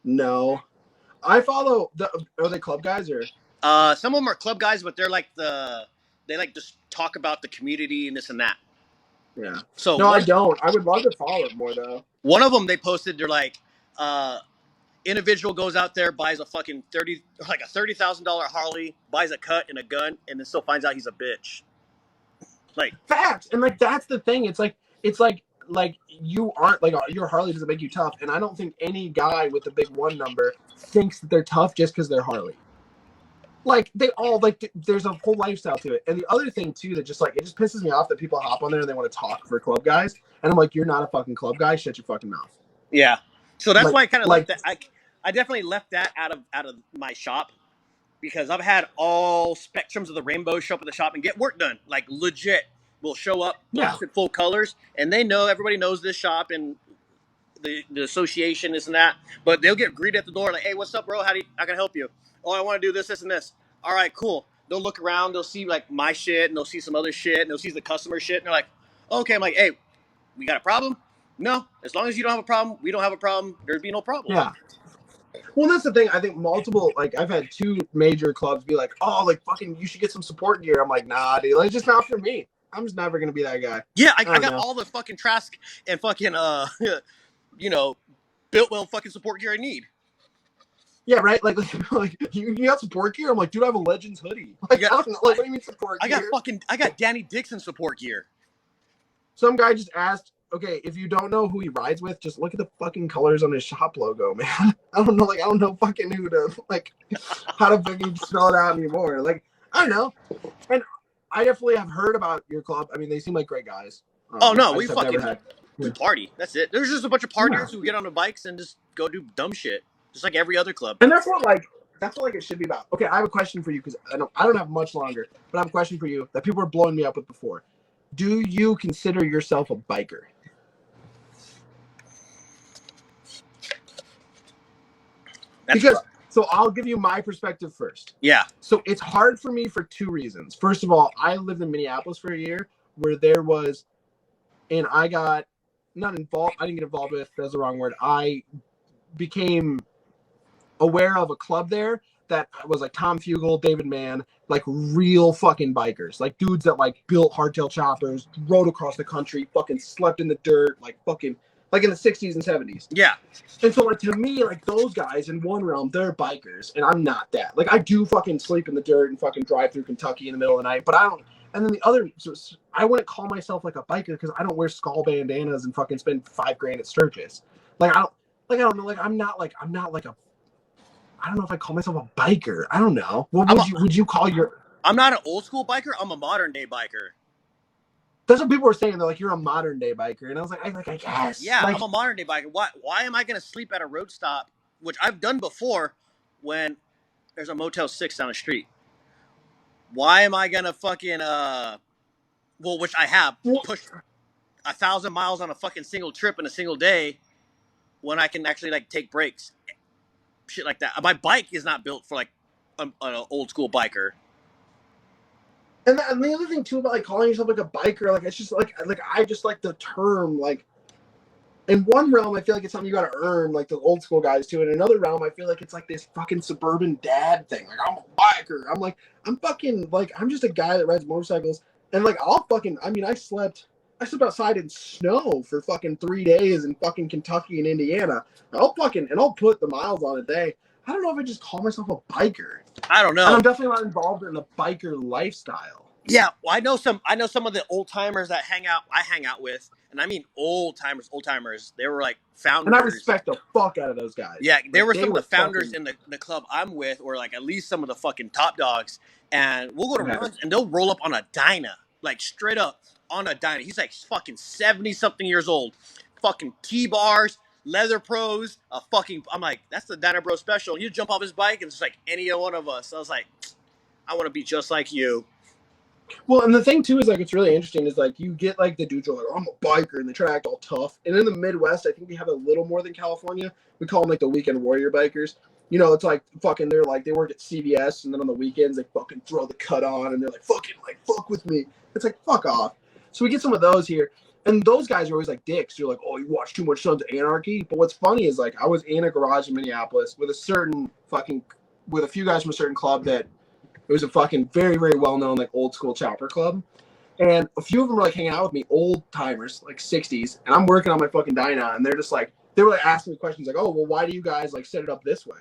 No, I follow are they club guys or? Some of them are club guys, but they're they just talk about the community and this and that. Yeah. So no, I don't. I would love to follow it more though. One of them they posted, they're like, individual goes out there, buys a fucking $30,000 Harley, buys a cut and a gun, and then still finds out he's a bitch. Like, facts, and that's the thing. It's like you aren't your Harley doesn't make you tough, and I don't think any guy with the big one number thinks that they're tough just because they're Harley. They all there's a whole lifestyle to it. And the other thing too that it just pisses me off that people hop on there and they want to talk for club guys, and I'm like, "You're not a fucking club guy. Shut your fucking mouth." Yeah. So that's why I kind of left that. I definitely left that out of my shop, because I've had all spectrums of the rainbow show up at the shop and get work done. Like, legit, will show up in full colors, and everybody knows this shop and the association, this and that. But they'll get greeted at the door like, "Hey, what's up, bro? How can I help you?" "Oh, I want to do this, this, and this." "All right, cool." They'll look around, they'll see my shit, and they'll see some other shit, and they'll see the customer shit, and they're like, "Okay." I'm like, "Hey, we got a problem?" "No, as long as you don't have a problem, we don't have a problem. There'd be no problem." Yeah. Well, that's the thing. I think multiple, I've had two major clubs be like, "Oh, fucking, you should get some support gear." I'm like, "Nah, dude, it's just not for me. I'm just never gonna be that guy." Yeah, I got all the fucking Trask and fucking built well fucking support gear I need. Yeah, right. You got support gear. I'm like, "Dude, I have a Legends hoodie." I don't know. What do you mean support gear? I got Danny Dixon support gear. Some guy just asked, "Okay, if you don't know who he rides with, just look at the fucking colors on his shop logo, man." I don't know, I don't know fucking who to how to fucking spell it out anymore. I don't know. And I definitely have heard about your club. I mean, they seem like great guys. Oh no, we party. That's it. There's just a bunch of partiers who get on the bikes and just go do dumb shit, just like every other club. And that's what it should be about. Okay, I have a question for you because I don't have much longer, but I have a question for you that people were blowing me up with before. Do you consider yourself a biker? So I'll give you my perspective first. Yeah. So it's hard for me for two reasons. First of all, I lived in Minneapolis for a year where there was, and I got not involved. I didn't get involved with. That's the wrong word. I became aware of a club there that was like Tom Fugel, David Mann, like real fucking bikers, like dudes that like built hardtail choppers, rode across the country, fucking slept in the dirt, like fucking like in the 60s and 70s. Yeah. And so like to me, like those guys in one realm, they're bikers, and I'm not that. Like I do fucking sleep in the dirt and fucking drive through Kentucky in the middle of the night, but I don't. And then the other, so I wouldn't call myself like a biker because I don't wear skull bandanas and fucking spend $5,000 at Sturgis. Like I don't know. Like I'm not like a. I don't know if I call myself a biker. I don't know. What would you call your? I'm not an old school biker. I'm a modern day biker. That's what people were saying. They're like, you're a modern day biker, and I was like, I guess. Yeah, like, I'm a modern day biker. Why am I gonna sleep at a road stop, which I've done before, when there's a Motel 6 down the street? Why am I gonna fucking which I have pushed 1,000 miles on a fucking single trip in a single day, when I can actually like take breaks, shit like that. My bike is not built for like an old school biker. And the other thing too about like calling yourself like a biker, like it's just like I just like the term. Like in one realm, I feel like it's something you got to earn, like the old school guys do. In another realm, I feel like it's like this fucking suburban dad thing. Like I'm a biker. I'm like I'm fucking like I'm just a guy that rides motorcycles, and like I'll fucking. I mean, I slept outside in snow for fucking 3 days in fucking Kentucky and Indiana. I'll put the miles on a day. I don't know if I just call myself a biker. I don't know. And I'm definitely not involved in the biker lifestyle. Yeah, well, I know some of the old timers that I hang out with, and I mean old timers. They were like founders. And I respect the fuck out of those guys. Yeah, they were they some of were the founders fucking... in the club I'm with, or like at least some of the fucking top dogs. And we'll go to runs, and they'll roll up on a dyna, like straight up on a dyna. He's like fucking 70-something years old, fucking Tbars, leather pros, I'm like, that's the Dyna Bro special. And you jump off his bike, and it's like any one of us. So I was like, I want to be just like you. Well, and the thing too is like what's really interesting is like you get like the dudes who are like, oh, I'm a biker, and they try to act all tough. And in the Midwest, I think we have a little more than California. We call them like the weekend warrior bikers. You know, it's like fucking they're like they work at CVS, and then on the weekends they fucking throw the cut on, and they're like fucking like fuck with me. It's like fuck off. So we get some of those here, and those guys are always like dicks. You're like, oh, you watch too much Sons of Anarchy. But what's funny is like I was in a garage in Minneapolis with a few guys from a certain club that. It was a fucking very, very well-known, like, old-school chopper club. And a few of them were, like, hanging out with me, old-timers, like, 60s. And I'm working on my fucking dyna, and they're just, like, they were, like, asking me questions, like, oh, well, why do you guys, like, set it up this way?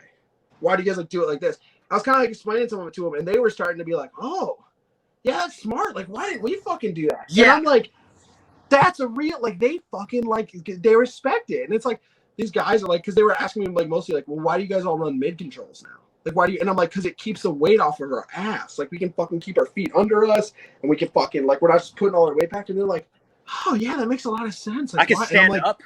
Why do you guys, like, do it like this? I was kind of, like, explaining some of it to them, and they were starting to be like, oh, yeah, that's smart. Like, why didn't we fucking do that? Yeah. And I'm like, that's a real, like, they fucking, like, they respect it. And it's, like, these guys are, like, because they were asking me, like, mostly, like, well, why do you guys all run mid-controls now? Like, why do you, and I'm like, because it keeps the weight off of our ass. Like, we can fucking keep our feet under us, and we can fucking, like, we're not just putting all our weight back. And they're like, oh, yeah, that makes a lot of sense. Like, I can stand up.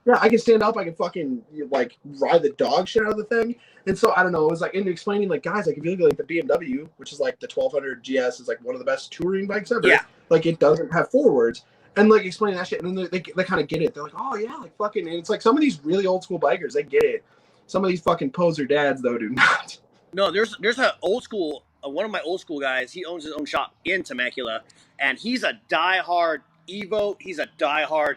Yeah, I can stand up. I can fucking, like, ride the dog shit out of the thing. And so, I don't know. It was like, into explaining, like, guys, like, if you look at, like, the BMW, which is, like, the 1200 GS is, like, one of the best touring bikes ever. Yeah. Like, it doesn't have forwards. And, like, explaining that shit. And then they kind of get it. They're like, oh, yeah, like, fucking. And it's like some of these really old school bikers, they get it. Some of these fucking poser dads, though, do not. No, there's an old school, one of my old school guys. He owns his own shop in Temecula, and he's a diehard Evo. He's a diehard.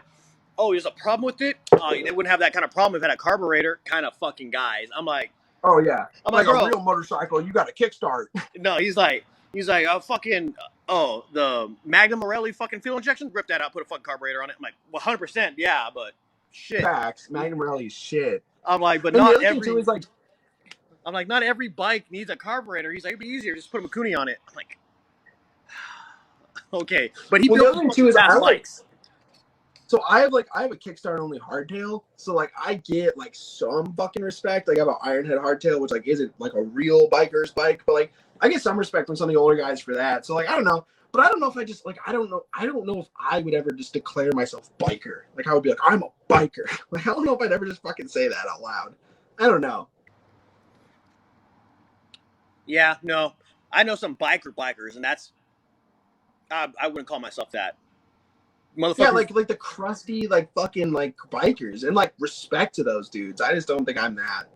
Oh, there's a problem with it. They wouldn't have that kind of problem if it had a carburetor. Kind of fucking guys. I'm like, oh yeah, I'm like bro, a real motorcycle, you got to kickstart. No, he's like, the Magnum Morelli fucking fuel injection. Rip that out, put a fucking carburetor on it. I'm like, 100%, yeah, but shit. Facts. Magnum Morelli is shit. I'm like, but not every. I'm like, not every bike needs a carburetor. He's like, it'd be easier, just put a Mikuni on it. I'm like, okay, but he built fast bikes. So I have a kickstart only hardtail. So like I get like some fucking respect. Like I have an Ironhead hardtail, which like isn't like a real biker's bike, but like I get some respect from some of the older guys for that. So like I don't know. But I don't know if I just like I don't know if I would ever just declare myself biker. Like I would be like, I'm a biker. Like I don't know if I'd ever just fucking say that out loud. I don't know. Yeah, no. I know some bikers, and that's I wouldn't call myself that. Yeah, like the crusty, like fucking like bikers, and like respect to those dudes. I just don't think I'm that.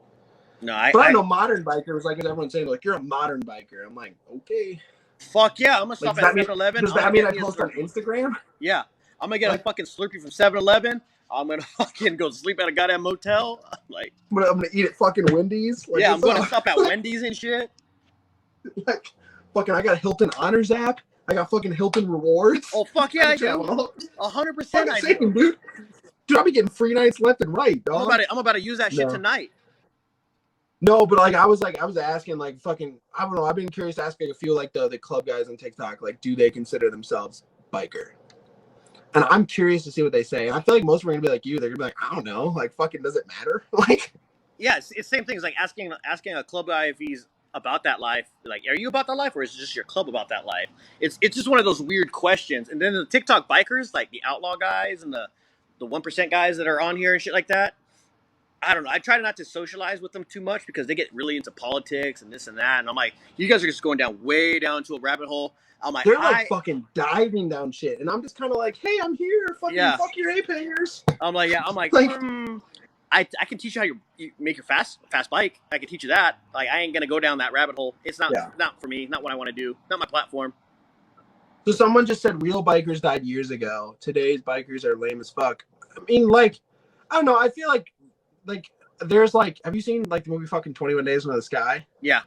No, I know modern bikers, like everyone's saying, like you're a modern biker. I'm like, okay. Fuck yeah, I'm gonna stop at 7-Eleven. Does that mean I post on Instagram? Yeah, I'm gonna get a fucking Slurpee from 7-Eleven. I'm gonna fucking go sleep at a goddamn motel. Like, I'm gonna eat at fucking Wendy's. Like, yeah, I'm what's gonna up? stop at Wendy's and shit. Like, fucking, I got a Hilton Honors app. I got fucking Hilton Rewards. Oh fuck yeah, I do. travel. 100% I do. Same, dude. Dude, I'll be getting free nights left and right, dog. I'm about to use that shit No. tonight. No, but I was asking, like, fucking, I don't know. I've been curious asking a few, like, the club guys on TikTok, like, do they consider themselves biker? And I'm curious to see what they say. And I feel like most are gonna be like you. They're gonna be like, I don't know. Like, fucking, does it matter? Like, yeah, it's same thing. It's like asking a club guy if he's about that life. Like, are you about that life, or is it just your club about that life? It's just one of those weird questions. And then the TikTok bikers, like the outlaw guys and the 1% guys that are on here and shit like that. I don't know. I try not to socialize with them too much because they get really into politics and this and that. And I'm like, you guys are just going way down to a rabbit hole. I'm like, they're like fucking diving down shit, and I'm just kind of like, hey, I'm here. Fucking fuck your A-payers. I'm like, yeah. I'm like, I can teach you how you make your fast bike. I can teach you that. Like, I ain't gonna go down that rabbit hole. It's not for me. Not what I want to do. Not my platform. So someone just said real bikers died years ago. Today's bikers are lame as fuck. I mean, like, I don't know. I feel like there's like, have you seen like the movie fucking 21 Days Into the Sky? Yeah.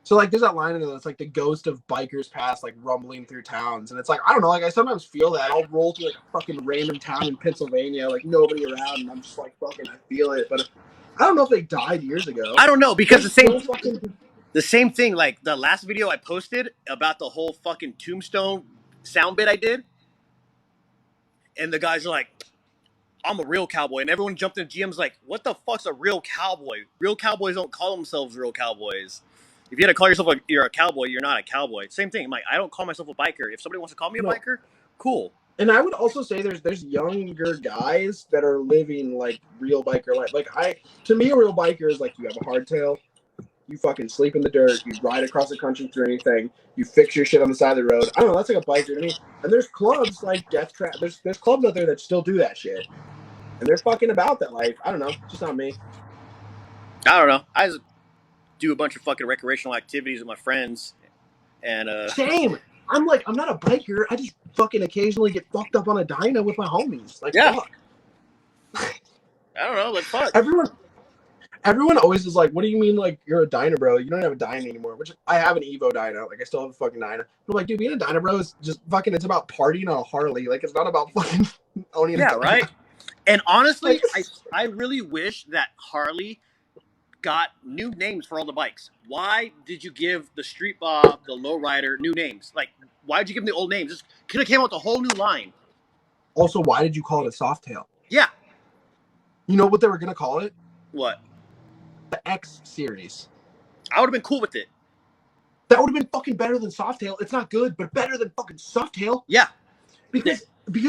So like, there's that line in there that's like the ghost of bikers past, like rumbling through towns, and it's like, I don't know. Like, I sometimes feel that. I'll roll through like a fucking random town in Pennsylvania, like nobody around, and I'm just like fucking, I feel it. But I don't know if they died years ago. I don't know, because the same thing. Like the last video I posted about the whole fucking Tombstone sound bit I did, and the guys are like, I'm a real cowboy, and everyone jumped in. GM's like, what the fuck's a real cowboy? Real cowboys don't call themselves real cowboys. If you had to call yourself you're a cowboy, you're not a cowboy. Same thing. I'm like, I don't call myself a biker. If somebody wants to call me a biker, cool. And I would also say there's younger guys that are living like real biker life. Like, to me, a real biker is like, you have a hardtail, you fucking sleep in the dirt, you ride across the country through anything, you fix your shit on the side of the road. I don't know, that's like a biker to me. And there's clubs like Death Trap. There's clubs out there that still do that shit, and they're fucking about that life. I don't know, just not me. I don't know. I just do a bunch of fucking recreational activities with my friends, and same. I'm not a biker. I just fucking occasionally get fucked up on a dyna with my homies. Like, fuck. I don't know. Like, fuck. Everyone always is like, what do you mean, like, you're a dyna, bro? You don't have a dyna anymore. Which, I have an Evo dyna. Like, I still have a fucking dyna. But, like, dude, being a dyna, bro, is just fucking, it's about partying on a Harley. Like, it's not about fucking owning a dyna. Right? And honestly, I really wish that Harley got new names for all the bikes. Why did you give the Street Bob, the Lowrider, new names? Like, why did you give them the old names? This could have came out with a whole new line. Also, why did you call it a Softail? Yeah. You know what they were going to call it? What? The X series. I would have been cool with it. That would have been fucking better than Softail. It's not good, but better than fucking Softail. Yeah. Because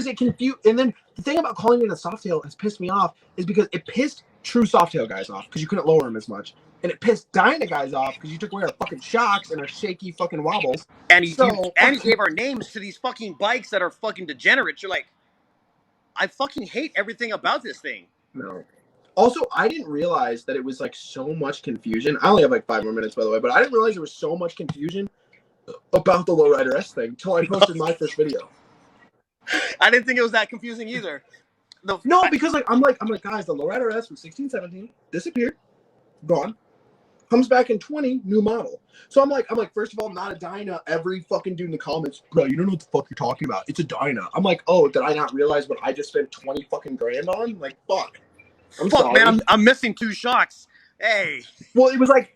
it confused. And then the thing about calling it a Softail has pissed me off is because it pissed true Softail guys off because you couldn't lower them as much. And it pissed dyna guys off because you took away our fucking shocks and our shaky fucking wobbles. And you gave our names to these fucking bikes that are fucking degenerates. You're like, I fucking hate everything about this thing. No. Also, I didn't realize that it was like so much confusion. I only have like 5 more minutes, by the way, but I didn't realize there was so much confusion about the Lowrider S thing until I posted my first video. I didn't think it was that confusing either. No, because I'm like, guys, the Lowrider S from 1617 disappeared, gone, comes back in 20, new model. So I'm like, first of all, not a dyna. Every fucking dude in the comments, bro, you don't know what the fuck you're talking about. It's a dyna. I'm like, oh, did I not realize what I just spent 20 fucking grand on? Like, fuck. Fuck, man, I'm missing 2 shocks. Hey. Well, it was like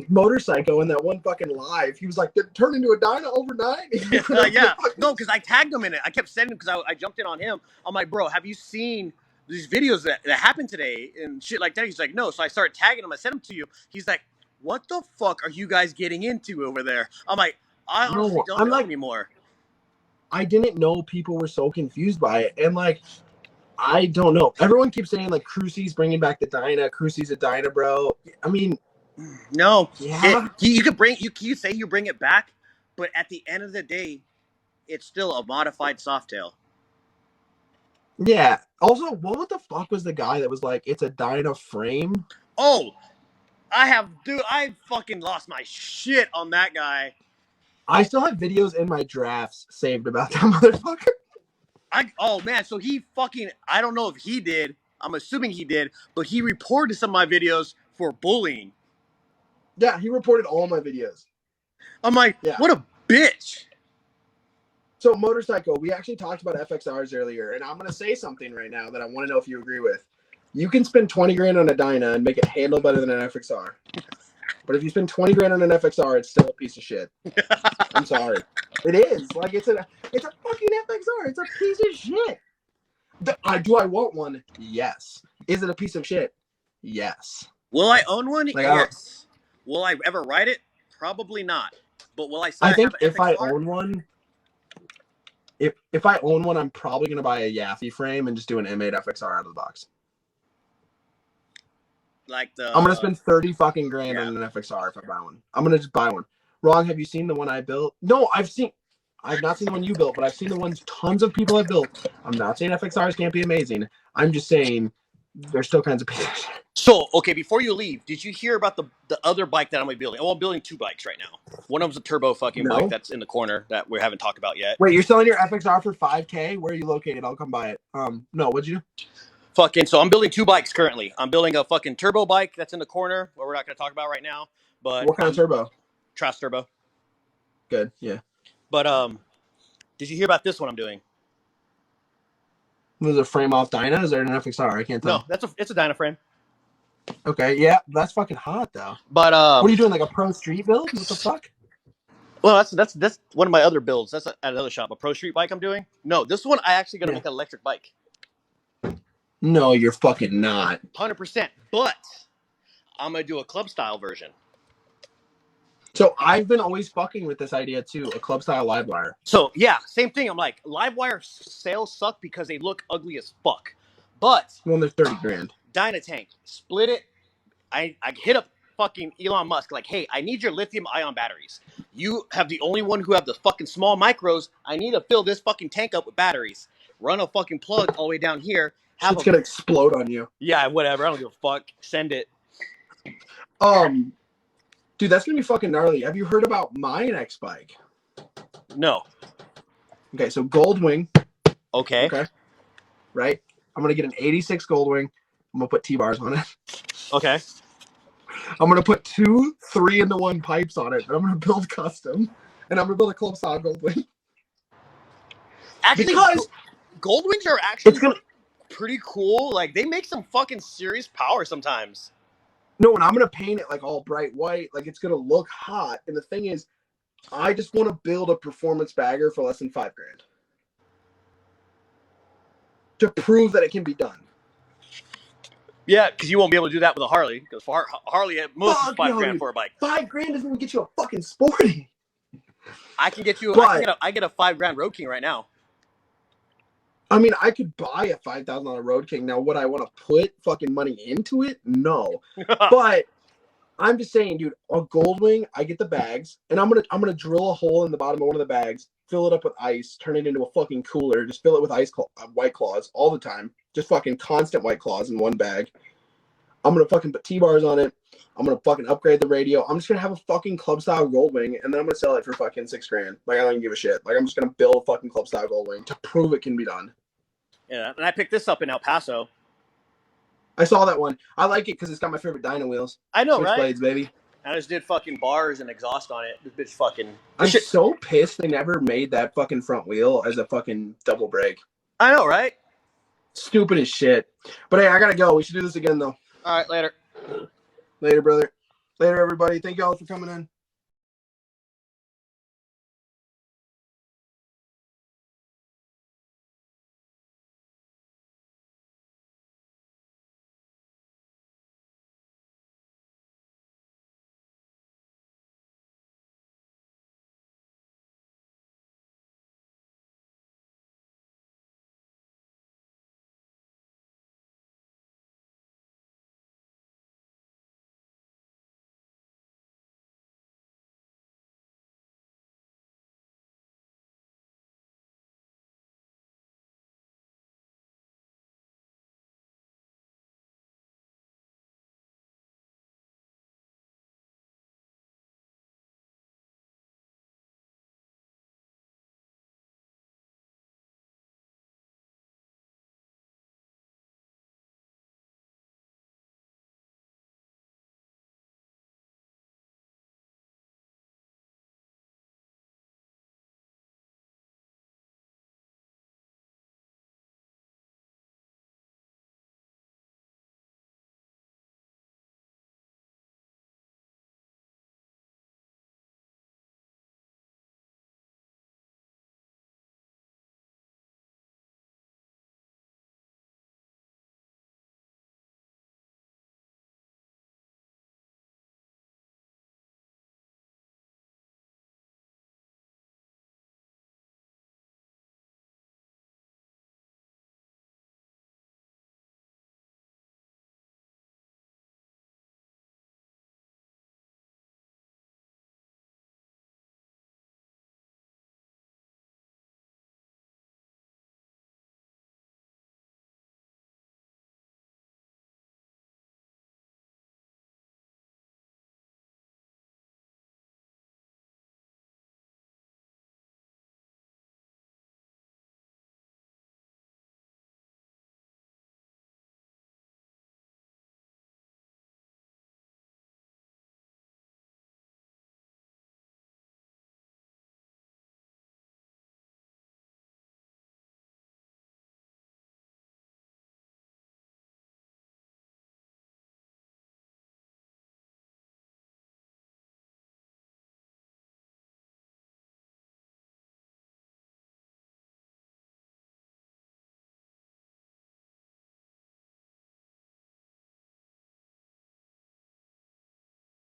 Motorcycle in that one fucking live. He was like, "Did it turn into a dyna overnight?" Yeah. No, because I tagged him in it. I kept sending him because I jumped in on him. I'm like, bro, have you seen these videos that happened today and shit like that? He's like, no. So I started tagging him. I sent them to you. He's like, what the fuck are you guys getting into over there? I'm like, I honestly don't know anymore. I didn't know people were so confused by it, and like, I don't know. Everyone keeps saying like Crucy's bringing back the dyna. Crucy's a dyna, bro. I mean, no. Yeah. You say you bring it back, but at the end of the day, it's still a modified Softail. Yeah. Also, what the fuck was the guy that was like, it's a dyna frame? Oh, I fucking lost my shit on that guy. I still have videos in my drafts saved about that motherfucker. Oh man, so he fucking, I don't know if he did. I'm assuming he did, but he reported some of my videos for bullying. Yeah, he reported all my videos. I'm like, what a bitch. So motorcycle, we actually talked about FXRs earlier, and I'm gonna say something right now that I want to know if you agree with. You can spend 20 grand on a Dyna and make it handle better than an FXR. But if you spend 20 grand on an FXR, it's still a piece of shit. I'm sorry. It is. Like, it's a fucking FXR. It's a piece of shit. Do I want one? Yes. Is it a piece of shit? Yes. Will I own one? Like, yes. Will I ever ride it? Probably not. But will I say I think if FXR? I own one, if I own one, I'm probably gonna buy a Yaffe frame and just do an M8 FXR out of the box. Like I'm gonna spend 30 fucking grand on an FXR if I buy one. I'm gonna just buy one. Wrong, have you seen the one I built? No, I've not seen the one you built, but I've seen the ones tons of people have built. I'm not saying FXRs can't be amazing. I'm just saying there's still kinds of pieces. So, okay, before you leave, did you hear about the other bike that I'm gonna be building? Oh, I'm building 2 bikes right now. One of them's a turbo fucking bike that's in the corner that we haven't talked about yet. Wait, you're selling your FXR for $5K? Where are you located? I'll come buy it. No, what'd you do? Fucking, so I'm building 2 bikes currently. I'm building a fucking turbo bike that's in the corner, what we're not gonna talk about right now. But what kind of turbo? Trask turbo. Good, yeah. But did you hear about this one I'm doing? Was it a frame off Dyna? Is there an FXR? I can't tell. No, it's a Dyna frame. Okay, yeah, that's fucking hot though. But what are you doing? Like a pro street build? What the fuck? Well, that's one of my other builds. That's at another shop, a pro street bike I'm doing. No, this one I actually gonna make an electric bike. No, you're fucking not. 100%. But I'm gonna do a club style version. So I've been always fucking with this idea too, a club style live wire. So yeah, same thing. I'm like, live wire sales suck because they look ugly as fuck. But well, they're 30 grand. Dynatank, split it. I hit up fucking Elon Musk like, hey, I need your lithium ion batteries. You have the only one who have the fucking small micros. I need to fill this fucking tank up with batteries. Run a fucking plug all the way down here. It's gonna explode on you. Yeah, whatever. I don't give a fuck. Send it. Dude, that's gonna be fucking gnarly. Have you heard about my next bike? No. Okay, so Goldwing. Okay. Right? I'm gonna get an 86 Goldwing. I'm gonna put Tbars on it. Okay. I'm gonna put 2 3-into-1 pipes on it, and I'm gonna build custom. And I'm gonna build a club style Goldwing. Actually, because Goldwings are actually pretty cool. Like, they make some fucking serious power sometimes. No, and I'm gonna paint it like all bright white, like it's gonna look hot. And the thing is, I just want to build a performance bagger for less than $5 grand to prove that it can be done. Yeah, because you won't be able to do that with a Harley. Because for Harley, at most is $5 grand for a bike. $5 grand doesn't even get you a fucking sporty. I can get you. I get a $5 grand Road King right now. I mean, I could buy a $5,000 Road King. Now, would I want to put fucking money into it? No. But I'm just saying, dude, a Goldwing, I get the bags, and I'm gonna drill a hole in the bottom of one of the bags, fill it up with ice, turn it into a fucking cooler, just fill it with White Claws all the time. Just fucking constant White Claws in one bag. I'm gonna fucking put T-bars on it. I'm gonna fucking upgrade the radio. I'm just gonna have a fucking club style Goldwing, and then I'm gonna sell it for fucking $6 grand. Like, I don't give a shit. Like, I'm just gonna build a fucking club style Goldwing to prove it can be done. Yeah, and I picked this up in El Paso. I saw that one. I like it because it's got my favorite dyno wheels. I know, right? Blades, baby. I just did fucking bars and exhaust on it. This bitch fucking. I'm so pissed they never made that fucking front wheel as a fucking double brake. I know, right? Stupid as shit. But hey, I gotta go. We should do this again, though. All right, later. Later, brother. Later, everybody. Thank y'all for coming in.